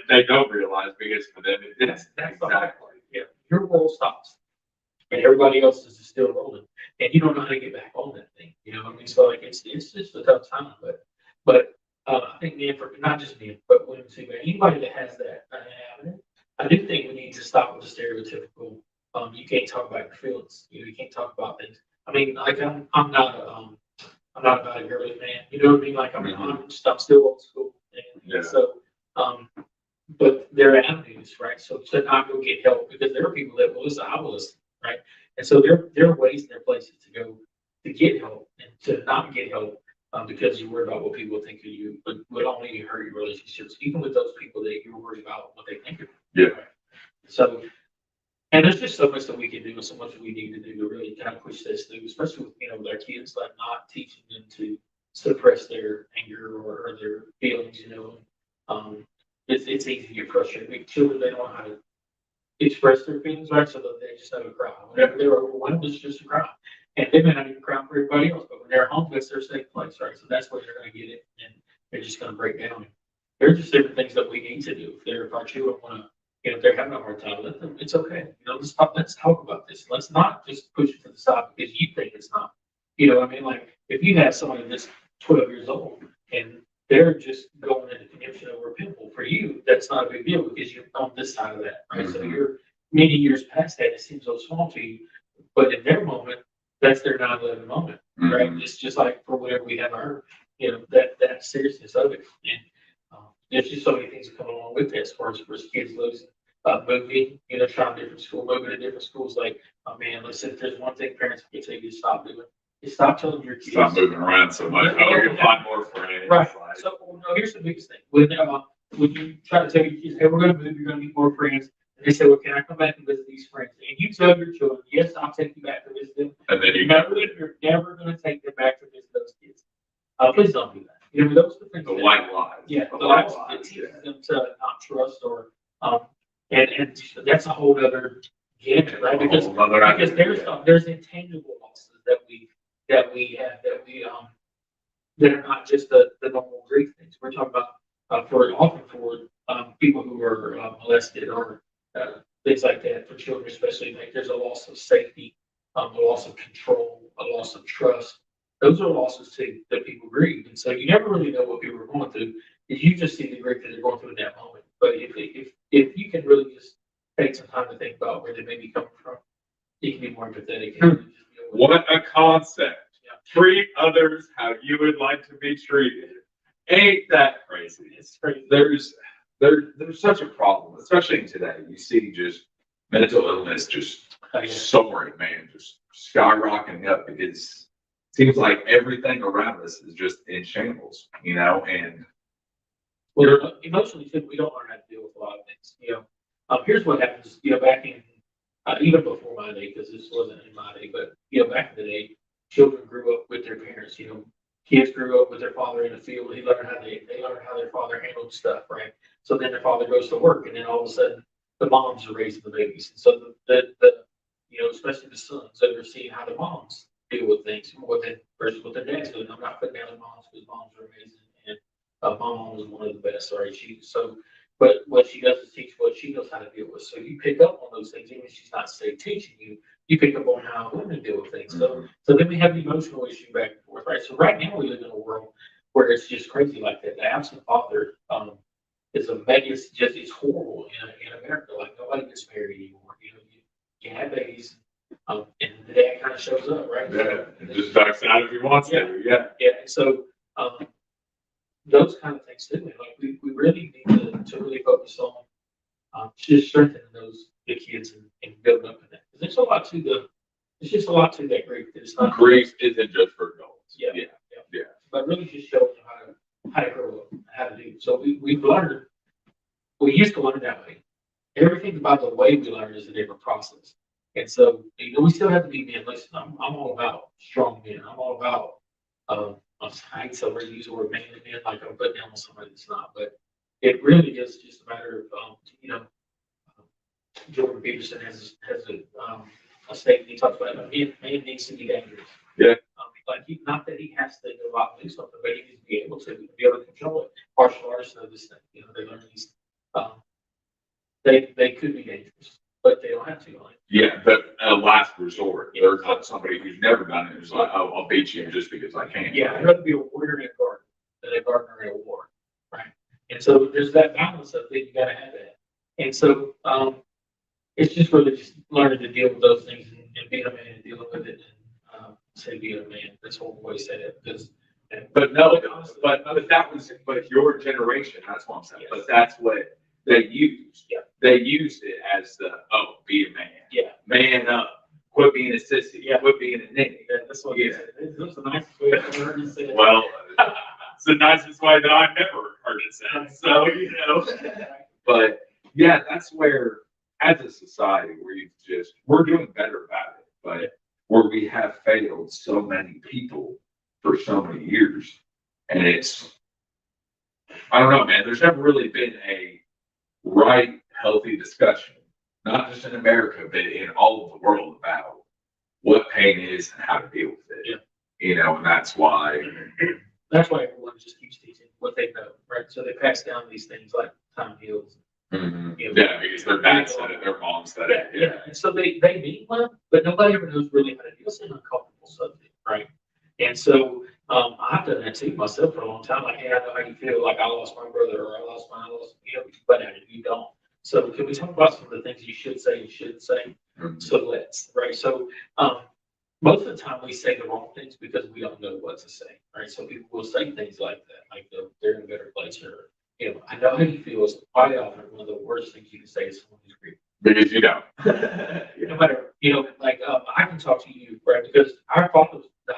they don't realize because for them, That's the hard part. Yeah, your world stops, and everybody else is still rolling, and you don't know how to get back on that thing. You know what I mean? So like, it's just a tough time. But I think men, for not just men, but women too. Man, anybody that has that avenue, I do think we need to stop with the stereotypical. You can't talk about your feelings. You know, you can't talk about things. I mean, like I'm not about a girly man. You know what I mean? Like I'm still old school. Yeah. So, but there are avenues, right? So to not go get help because there are people that will listen, I will listen, right? And so there are ways and there are places to go to get help and to not get help because you're worried about what people think of you, but would only hurt your relationships, even with those people that you're worried about what they think of you. Yeah. Right? So, and there's just so much that we can do and so much we need to do to really kind of push this through, especially with, with our kids, like not teaching them to suppress their anger or their feelings, it's easy to get frustrated. Big children, they don't know how to express their feelings, right? So that they just have a cry. Whenever they're overwhelmed, it's just a cry. And they may not even cry for everybody else, but when they're home, that's their safe place, right? So that's where they're going to get it, and they're just going to break down. There's just different things that we need to do. If our children want to, if they're having a hard time, let them. It's okay. Let's talk about this. Let's not just push it to the side because you think it's not. You know what I mean? Like if you have somebody that's 12 years old and they're just going into conniption over a pimple for you, that's not a big deal because you're on this side of that, right? So you're many years past that. It seems so small to you, but in their moment, that's their 9/11 moment, right? It's just like for whatever we have our, that seriousness of it. And there's just so many things that come along with that as far as kids losing, moving, trying different school, moving to different schools. Like, oh man, listen, if there's one thing parents can tell you to stop doing, is stop telling your kids. Stop moving around so much. Oh, you can find more friends. Right. So, here's the biggest thing. When you try to tell your kids, hey, we're going to move, you're going to meet more friends, and they say, well, can I come back and visit these friends? And you tell your children, yes, I'll take you back to visit them. And then you're never going to take them back to visit those kids. Please don't do that. Those are the things. The white lies. Yeah, the white lies. It teaches them to not trust or, and that's a whole other gamut, right? Because there's intangible losses that we have that are not just the normal grief things. We're talking about for people who are molested or things like that for children, especially. Like there's a loss of safety, a loss of control, a loss of trust. Those are losses too that people grieve, and so you never really know what people are going through. If you just see the grief that they're going through in that moment, but if you can really just take some time to think about where they may be coming from, you can be more empathetic. And really just what a concept! Yeah. Treat others how you would like to be treated. Ain't that crazy? It's crazy. There's such a problem, especially in today. You see just mental illness just soaring, man, just skyrocketing up because. Seems like everything around us is just in shambles, and emotionally too, we don't learn how to deal with a lot of things. Here's what happens. Back in even before my day, because this wasn't in my day, but back in the day, children grew up with their parents. Kids grew up with their father in the field. They learned how their father handled stuff, right? So then their father goes to work, and then all of a sudden the moms are raising the babies. And so the especially the sons, they're seeing how the moms deal with things versus what their dads do. And I'm not putting down the moms because moms are amazing, and my mom was one of the best. Right, but what she does is teach what she knows how to deal with. So you pick up on those things, even if she's not say teaching you. You pick up on how women deal with things. So then we have the emotional issue back and forth, right? So right now we live in a world where it's just crazy like that. The absent father it's horrible in America. Like nobody gets married anymore. You have babies. And the dad kind of shows up, right? Yeah, and just backs out if he wants to. Yeah. And so those kind of things too. Like we really need to really focus on just strengthening the kids and building up in that. Because there's a lot to it's just a lot to that grief. It's not grief isn't just for adults. Yeah. But really just showing them how to grow up, how to do. So we've learned, we used to learn that way. Everything about the way we learn is a different process. And so, we still have to be men. Listen, I'm all about strong men. I'm all about, I hate to use the word manly men like I'm putting down on somebody that's not, but it really is just a matter of, Jordan Peterson a statement he talks about, man needs to be dangerous. Yeah. Not that he has to go out and do something, but he needs to be able to control it. Martial artists know this thing, they learn these, they could be dangerous, but they don't have to. Yeah, but last resort, there's not somebody who's never done it who's like, oh, I'll beat you just because I can. Yeah, I'd rather be a warrior in a garden than a gardener in a war, right? And so there's that balance of it. You got to have that. And so it's just really just learning to deal with those things and being a man and dealing with it. And say being a man. That's one way to say it. Because, but no, but your generation. That's what I'm saying. Yes. But that's what they used. Yeah. They used it as be a man. Yeah. Man up. Quit being a sissy. Yeah. Quit being a nigga. Yeah, that's what. Yeah. That's the nicest way I've ever heard you say it. Well, it's the nicest way that I've never heard it said. So but yeah, that's where, as a society, we're doing better about it, but where we have failed so many people for so many years, and I don't know, man. There's never really been a right, healthy discussion, not just in America, but in all of the world about what pain is and how to deal with it. Yeah. And that's why everyone just keeps teaching what they know, right? So they pass down these things like time heals. Mm-hmm. Yeah, because their dad said it, their mom said it. Yeah. And so they mean well, but nobody ever knows really how to deal with an uncomfortable subject, right? And so I've done that too myself for a long time. Like, hey, I know how you feel. Like, I lost my brother, or I lost, but you don't. So can we talk about some of the things you should say and shouldn't say? Mm-hmm. So let's, right? So most of the time we say the wrong things because we don't know what to say, right? So people will say things like that, like they're in a better place, or I know how you feel is quite often one of the worst things you can say to someone who's grieving. Because you don't. No matter, I can talk to you, right? Because our fathers died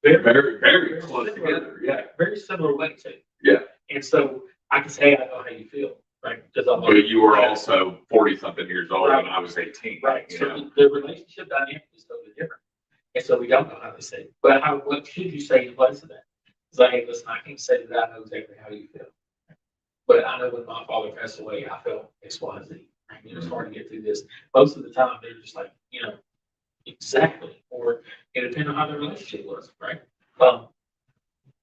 in a very close similar, together. Yeah. Very similar way too. Yeah. And so I can say I know how you feel, right? Because but you were also 40-something years old, right, when I was 18. Right. So the relationship dynamic is totally different. And so we don't know how to say it. But what should you say in place of that? It's like, hey, listen, I can't say that I know exactly how you feel. But I know when my father passed away, I felt X, Y, Z. It's hard to get through this. Most of the time, they're just like, exactly. Or it depends on how the relationship was, right?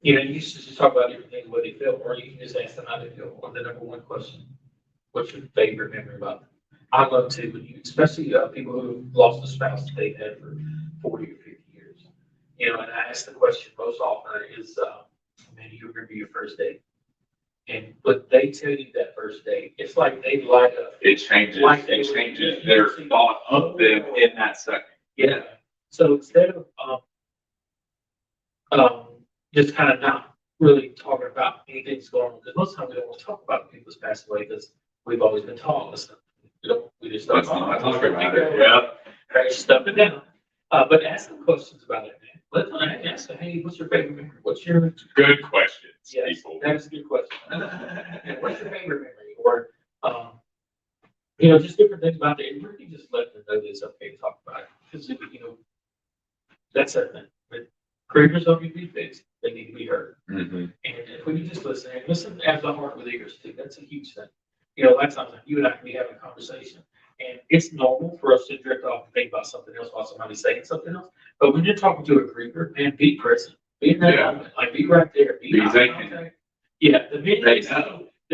You used to just talk about different things, what they felt, or you can just ask them how they feel. Or the number one question, what's your favorite memory about them? I love to, when especially people who lost a spouse that they've had for 40 or 50 years. And I ask the question most often is, man, do you remember your first date? And but they tell you that first date, it's like they light up. It changes. It changes their thought of them in that second. Yeah. So instead of just kind of not really talking about anything that's going on, because most of the time we don't want to talk about people that's passed away because we've always been taught this. We just don't talk about it. Yeah. Right, stuff it down. But ask them questions about it, man. Let them ask them, hey, what's your favorite memory? What's your good questions? Yes, people. That is a good question. What's your favorite memory? Or just different things about it. And really just let them know that it's okay to talk about it. Because that's that thing. But careers don't need to be fixed. They need to be heard. Mm-hmm. And if we can just listen as a heart with ears too, that's a huge thing. A lot of times you and I can be having a conversation. And it's normal for us to drift off and think about something else while somebody's saying something else. But when you're talking to a griever, man, be present. Be in that moment. Like, be right there. Be contact. Yeah. The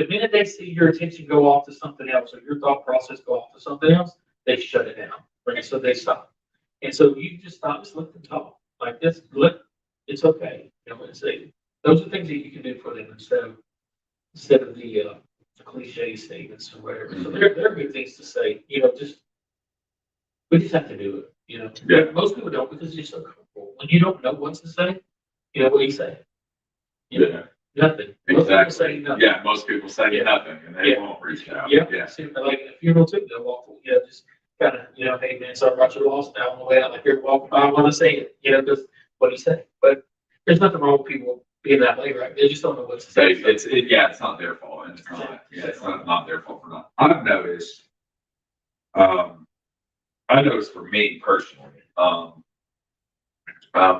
minute they see your attention go off to something else, or your thought process go off to something else, they shut it down. Right? So they stop. And so you just stop, just let them talk. Like this, it's okay. Those are things that you can do for them instead of the cliche statements or whatever. So they're good things to say. We just have to do it. Yeah. Most people don't because you're so comfortable. When you don't know what to say, what do you say? Nothing. Exactly. Say nothing. Yeah, most people say nothing and they won't reach out. Yeah. Like a funeral too, they'll walk. Just kind of, hey man, sorry about your loss. Now on the way out, like you're walking by, I want to say it. Because what do you say? But there's nothing wrong with people being that way, right? They just don't know what to So say. it's not their fault, and it's not their fault for not. I noticed for me personally,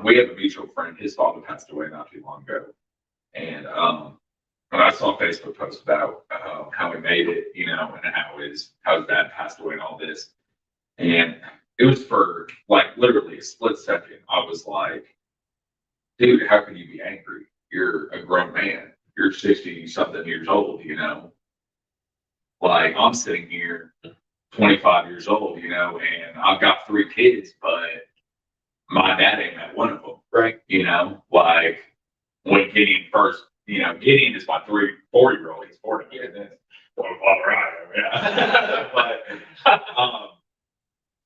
we have a mutual friend. His father passed away not too long ago, and when I saw a Facebook post about how he made it, and how his dad passed away and all this, and it was for like literally a split second. I was like, dude, how can you be angry? You're a grown man. You're 60 something years old, Like I'm sitting here 25 years old, and I've got 3 kids, but my dad ain't met one of them. Right. Like when Gideon first, Gideon is my 4-year-old. He's 40. Colorado, yeah. But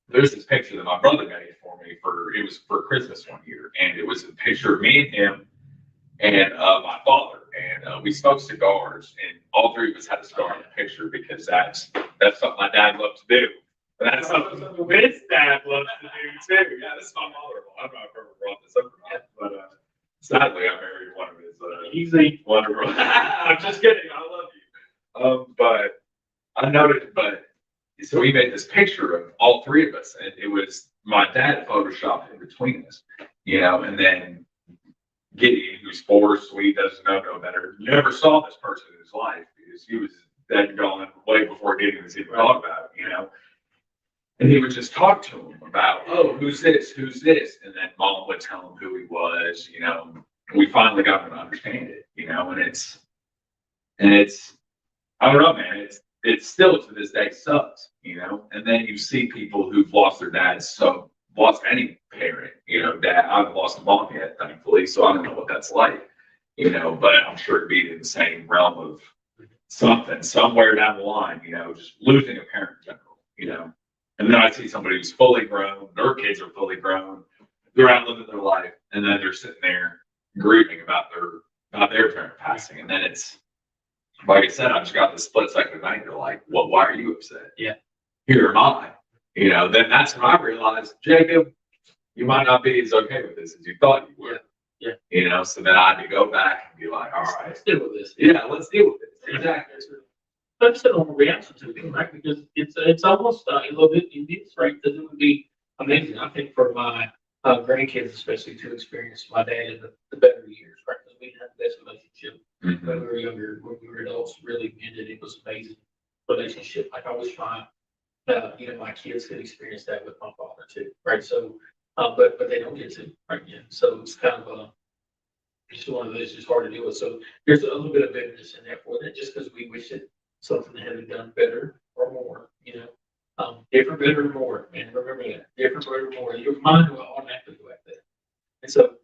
there's this picture that my brother made for me it was for Christmas one year, and it was a picture of me and him and my father, and we smoked cigars, and all 3 of us had a cigar in the picture because that's something my dad loved to do. But that's something his dad loves to do too. Yeah, this is my mother-in-law. I don't know if I've ever brought this up or not, but sadly, I married one of his easy wonderful. I'm just kidding. I love you. But I noticed, so he made this picture of all 3 of us, and it was my dad photoshopped in between us, and then Gideon, who's 4, sweet, doesn't know no better, never saw this person in his life because he was dead and gone way before Gideon was even thought about, And he would just talk to him about, oh, who's this? Who's this? And then Mom would tell him who he was, We finally got him to understand it, and it's, I don't know, man, it's still to this day sucks, And then you see people who've lost their dads, so lost any parent, dad. I haven't lost a mom yet, thankfully, so I don't know what that's like, but I'm sure it'd be in the same realm of something somewhere down the line, just losing a parent in general, And then I see somebody who's fully grown, their kids are fully grown, they're out living their life, and then they're sitting there grieving about their parent passing, and then it's like I said, I just got this split second of anger, like, well, why are you upset? Yeah. Here am I. Then that's when I realized, Jacob, you might not be as okay with this as you thought you would. Yeah. So then I had to go back and be like, all right, let's deal with this. Yeah, let's deal with this. Exactly. That's a normal reaction to it, right? Because it's almost a little bit envious, right? Because it would be amazing, I think, for my grandkids, especially, to experience my dad in the better years, right? Because we had the best relationship when we were younger, when we were adults, really ended. It was amazing relationship. Like I wish my kids could experience that with my father too, right? So, but they don't get to, right? Yeah. So it's kind of just one of those, just hard to deal with. So there's a little bit of bitterness in there for that, just because we wish that something had been done better or more, different, better, or more. And remember that, different, better, or more. Your mind will automatically go like that. And so,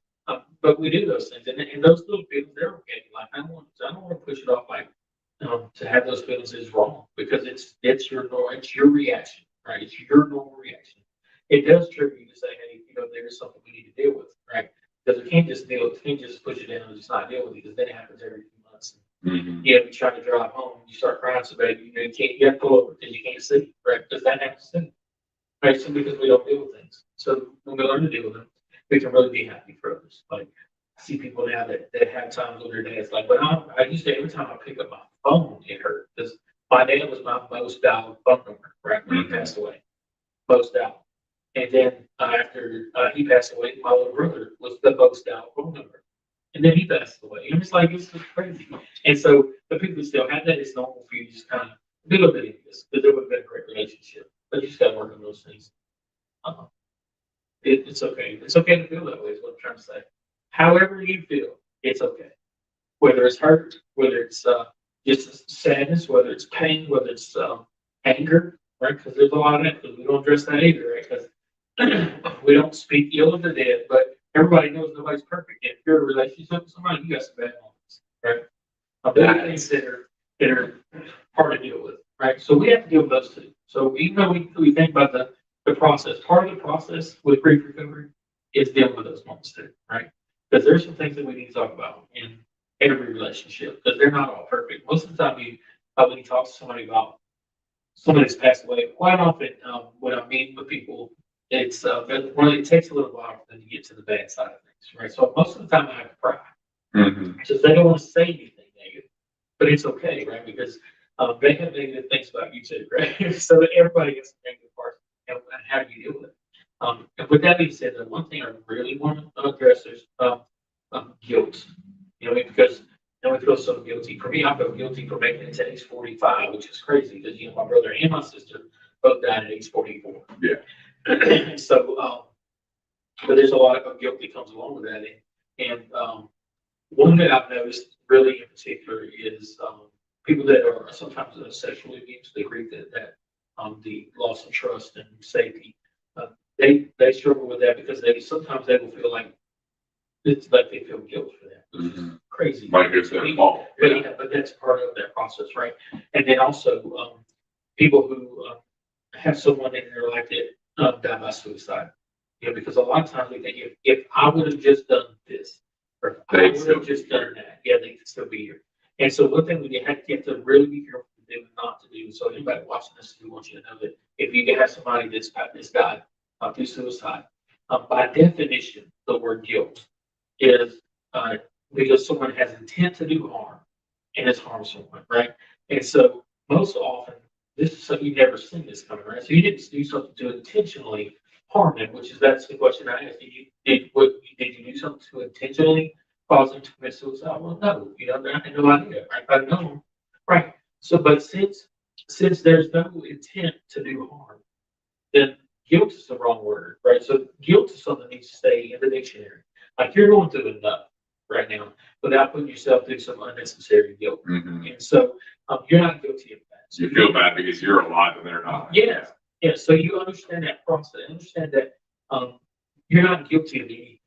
but we do those things, and those little feelings, they're okay. Like I don't want to push it off like to have those feelings is wrong, because it's your reaction, right? It's your normal reaction. It does trigger you to say, hey, there is something we need to deal with, right? Because we can't just push it down and just not deal with it, because then it happens every few months. You try to drive home, you start crying so bad, you have to pull over because you can't see, right? Because that happens too, right? So because we don't deal with things. So when we learn to deal with them, we can really be happy for others. Like I see people now that have times with their dads. Like when I used to, every time I pick up my phone, it hurt, because my dad was my most dialed phone number, right? When he passed away, most dialed. And then after he passed away, my little brother was the most dialed phone number. And then he passed away. And it's like, it's just crazy. And so the people who still have that, it's normal for you to just kind of be a little bit envious, because there would have been a great relationship. But you just got to work on those things. It's okay. It's okay to feel that way, is what I'm trying to say. However you feel, it's okay. Whether it's hurt, whether it's just sadness, whether it's pain, whether it's anger, right? Because there's a lot of that, because we don't address that either, right? Because we don't speak ill of the dead, but everybody knows nobody's perfect. If you're in a relationship with somebody, you got some bad moments, right? There are things that are hard to deal with, right? So we have to deal with those too. So even though we think about the process, part of the process with grief recovery is dealing with those moments too, right? Because there's some things that we need to talk about in every relationship, because they're not all perfect. Most of the time, when you talk to somebody about somebody that's passed away, quite often when I'm meeting with people, it takes a little while for them to get to the bad side of things, right? So most of the time I have to cry, Mhm. So they don't want to say anything negative, but it's okay, right? Because they have negative things about you too, right? So everybody has some negative parts, and how do you deal with it? And with that being said, the one thing I really want to address is guilt. You know, because we feel so guilty. For me, I feel guilty for making it to age 45, which is crazy because my brother and my sister both died at age 44. Yeah. And so, but there's a lot of guilt that comes along with that, and one that I've noticed really in particular is people that are sometimes sexually abused, they grieve that the loss of trust and safety. They struggle with that because sometimes they will feel like it's like they feel guilt for that, which is crazy. Like it's their fault. But yeah, but that's part of that process, right? And then also people who have someone in their life that died by suicide. You know, because a lot of times we think if I would have just done this, or if I They'd would still have just be here. done that, yeah, they could still be here. And so one thing you have to really be careful to do and not to do. So anybody watching this, we want you to know that if you have somebody that's died through suicide, by definition, the word guilt is because someone has intent to do harm and has harmed someone, right? And so most often, this is something you've never seen this coming, right? So you didn't do something to intentionally harm them, that's the question I asked. Did you do something to intentionally cause them to commit suicide? Well, no, I had no idea. Right? If I'd known, right? So, but since there's no intent to do harm, then guilt is the wrong word, right? So guilt is something that needs to stay in the dictionary. Like you're going through enough right now without putting yourself through some unnecessary guilt. Mhm. And so you're not guilty of that. So You feel bad because you're alive and they're not. yeah, yeah. So you understand that process, understand that you're not guilty of anything.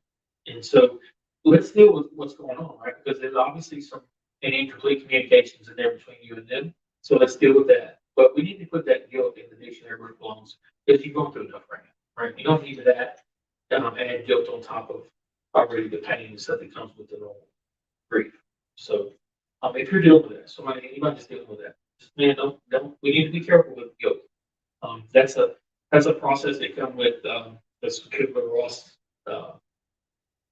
And so let's deal with what's going on, right? Because there's obviously some incomplete communications in there between you and them. So let's deal with that. But we need to put that guilt in the dictionary where it belongs because you're going through enough right now, right? You don't need that add guilt on top of already the pain and stuff that comes with the normal grief. So if you're dealing with that, anybody's dealing with that, just, man, don't. We need to be careful with guilt. That's a process that comes with this Kubler-Ross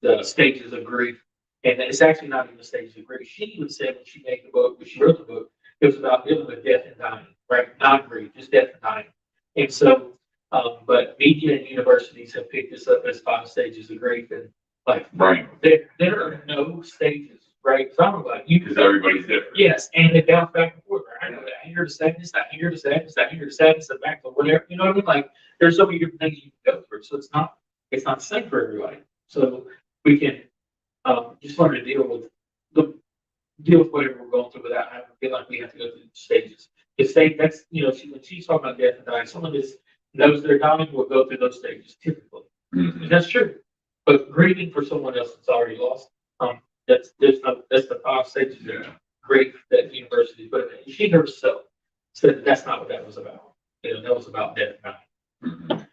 the stages of grief, and it's actually not even the stages of grief. She even said when she made the book, when she wrote the book, it was about dealing with death and dying, right? Not grief, just death and dying. And so, but media and universities have picked this up as 5 stages of grief, and like Right. there are no stages, right? Because I don't know about you, Because everybody's different. yes, and it bounce back and forth. Right? I know that anger to sadness, that anger to sadness, that anger to sadness, and back to whatever. You know what I mean? Like there's so many different things you can go through. So it's not the same for everybody. So we can just learn to deal with whatever we're going through without having to feel like we have to go through the stages. That's when she's talking about death and dying, someone that knows they're dying will go through those stages typically. Mhm. And that's true. But grieving for someone else that's already lost, that's the 5 stages of Yeah. grief that the university put in. She herself said that's not what that was about. That was about death and dying. Mhm.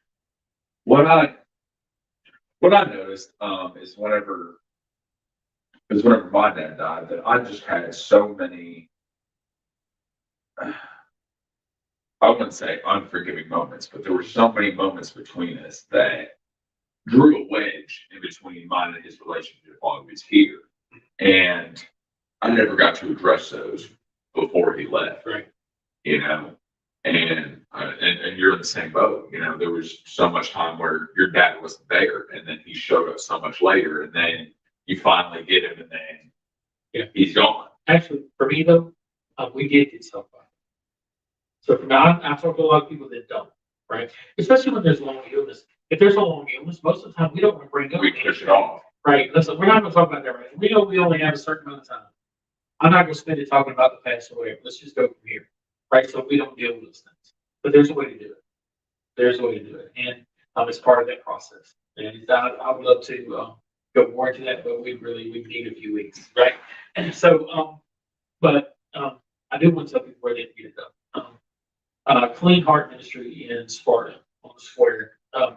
What I noticed is whenever my dad died, that I just had so many, I wouldn't say unforgiving moments, but there were so many moments between us that drew a wedge in between mine and his relationship while he was here. And I never got to address those before he left. Right. You know, and you're in the same boat. There was so much time where your dad wasn't there, and then he showed up so much later, and then you finally get him, and then he's gone. Actually, for me though, we did get stuff by. So for me, I've talked to a lot of people that don't, right? Especially when there's long illness. If there's a long illness, most of the time we don't want to bring up. We push it off. Right. Listen, we're not going to talk about that right now. We know we only have a certain amount of time. I'm not going to spend it talking about the past or whatever. Let's just go from here, right? So we don't deal with those things. But there's a way to do it. There's a way to do it, and it's part of that process. And I would love to go more into that, but we need a few weeks, right? And so, I do want to tell people where they can get it done. Clean Heart Ministry in Sparta on the square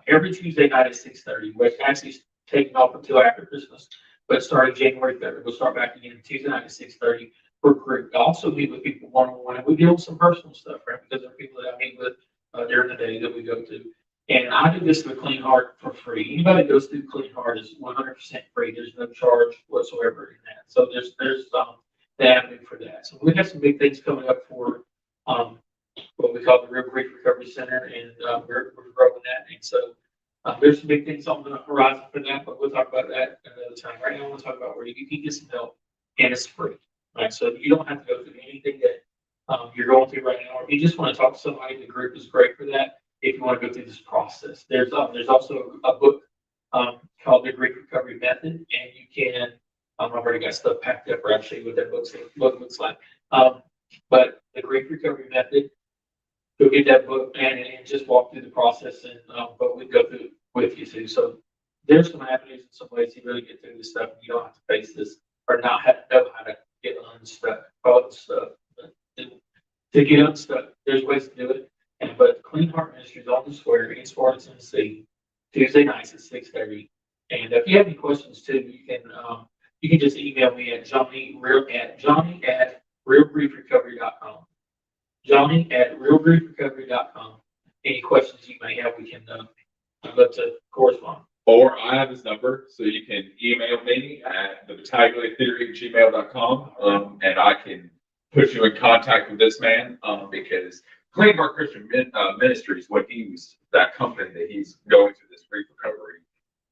every Tuesday night at 6:30, which actually is taking off until after Christmas, but starting January 3rd, we'll start back again Tuesday night at 6:30 for group. I also meet with people one-on-one, and we deal with some personal stuff, right? Because there are people that I meet with during the day that we go to. And I do this with Clean Heart for free. Anybody that goes through Clean Heart is 100% free. There's no charge whatsoever in that. So there's the avenue for that. So we have some big things coming up for um, what we call the Real Grief Recovery Center, and we're growing that. And so there's some big things on the horizon for that, but we'll talk about that another time. Right now, we'll talk about where you can get some help, and it's free. Right, so you don't have to go through anything that you're going through right now. Or if you just want to talk to somebody, the group is great for that. If you want to go through this process, there's also a book called The Grief Recovery Method, and you can. I've already got stuff packed up, or I'll show you what that book looks like. But The Grief Recovery Method, go get that book and just walk through the process, and but we go through it with you too. So there's some avenues and some ways to really get through this stuff. You don't have to face this or not have to know how to get unstuck, unstuck. To get unstuck, there's ways to do it. And but Clean Heart Ministries on the square in Sparta, Tennessee, Tuesday nights at 6:30. And if you have any questions too, you can just email me at Johnny at realgriefrecovery.com. Johnny at realgriefrecovery.com. Any questions you may have, we can I'd love to correspond. Or I have his number, so you can email me at thebattagliatheory@gmail.com, and I can put you in contact with this man, because Clean Heart Christian Ministries, what that company that he's going through this grief recovery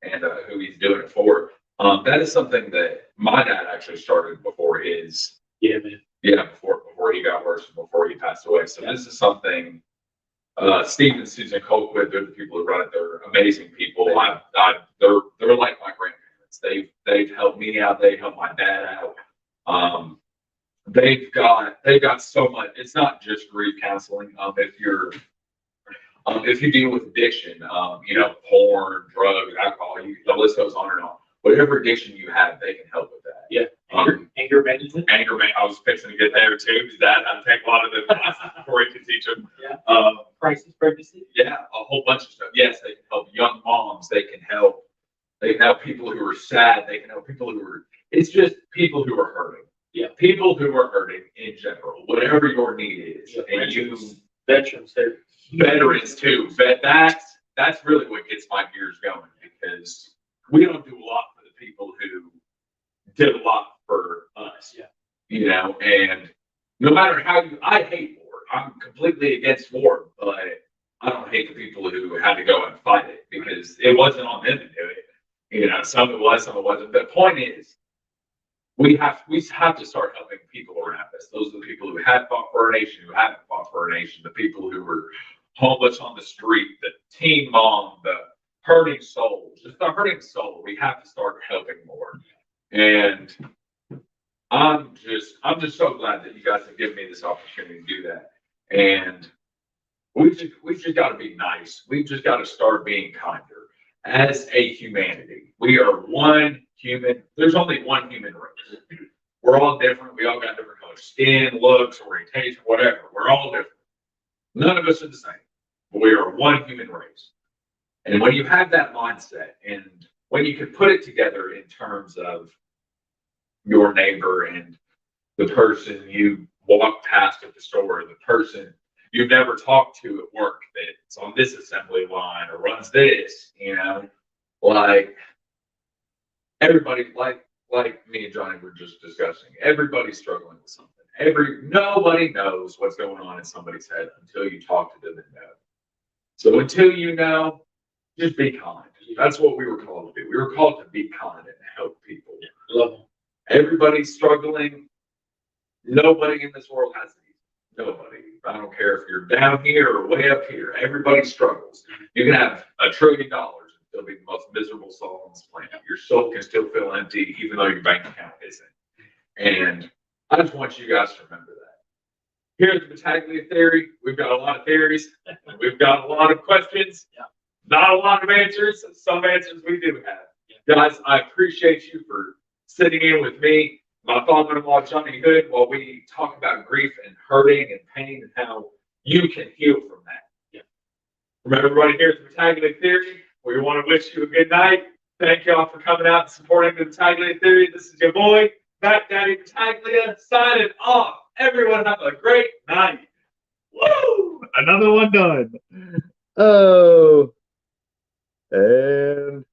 and who he's doing it for, that is something that my dad actually started before his, before he got worse and before he passed away. So this is something. Steve and Susan Colquitt, they're the people who run it. They're amazing people. They're like my grandparents. They've helped me out. They helped my dad out. They've got so much. It's not just grief counseling. If you deal with addiction, porn, drugs, alcohol, the list goes on and on. Whatever addiction you have, they can help with that. Yeah. Anger management. I was fixing to get there too, because Dad had to take a lot of the classes before he could teach them. Yeah. Crisis pregnancy. Yeah, a whole bunch of stuff. Yes, they can help young moms. They can help people who are sad. They can help people who are. It's just people who are hurting. Yeah. People who are hurting in general, whatever your need is, yeah, and veterans too. But that's really what gets my gears going, because we don't do a lot for the people who did a lot for us. Yeah. And no matter how I hate war. I'm completely against war, but I don't hate the people who had to go and fight it, because it wasn't on them to do it. Some it was, some it wasn't. The point is, we have to start helping people around us. Those are the people who have fought for our nation, who haven't fought for our nation, the people who were homeless on the street, the teen mom, the hurting soul, just the hurting soul. We have to start helping more. And I'm just so glad that you guys have given me this opportunity to do that. And we've just got to be nice. We've just got to start being kinder as a humanity. We are one human. There's only one human race. We're all different. We all got different colors, skin, looks, orientation, whatever. We're all different. None of us are the same. But we are one human race. And when you have that mindset, and when you can put it together in terms of your neighbor and the person you walk past at the store, the person you've never talked to at work that's on this assembly line or runs this, like everybody, like me and Johnny were just discussing, everybody's struggling with something. Nobody knows what's going on in somebody's head until you talk to them and know. So until you know, just be kind. That's what we were called to do. We were called to be kind and help people. Love them. Everybody's struggling. Nobody in this world has it easy. Nobody. I don't care if you're down here or way up here. Everybody struggles. You can have $1 trillion and still be the most miserable soul on this planet. Your soul can still feel empty, even though your bank account isn't. And I just want you guys to remember that. Here at the Battaglia Theory, we've got a lot of theories. We've got a lot of questions. Yeah. Not a lot of answers. Some answers we do have. Yeah. Guys, I appreciate you for sitting in with me, my father-in-law, Johnny Hood, while we talk about grief and hurting and pain and how you can heal from that. Yeah. From everybody here at the Battaglia Theory, we want to wish you a good night. Thank y'all for coming out and supporting the Battaglia Theory. This is your boy, Back Daddy Battaglia, signing off. Everyone have a great night. Woo! Another one done. Oh. And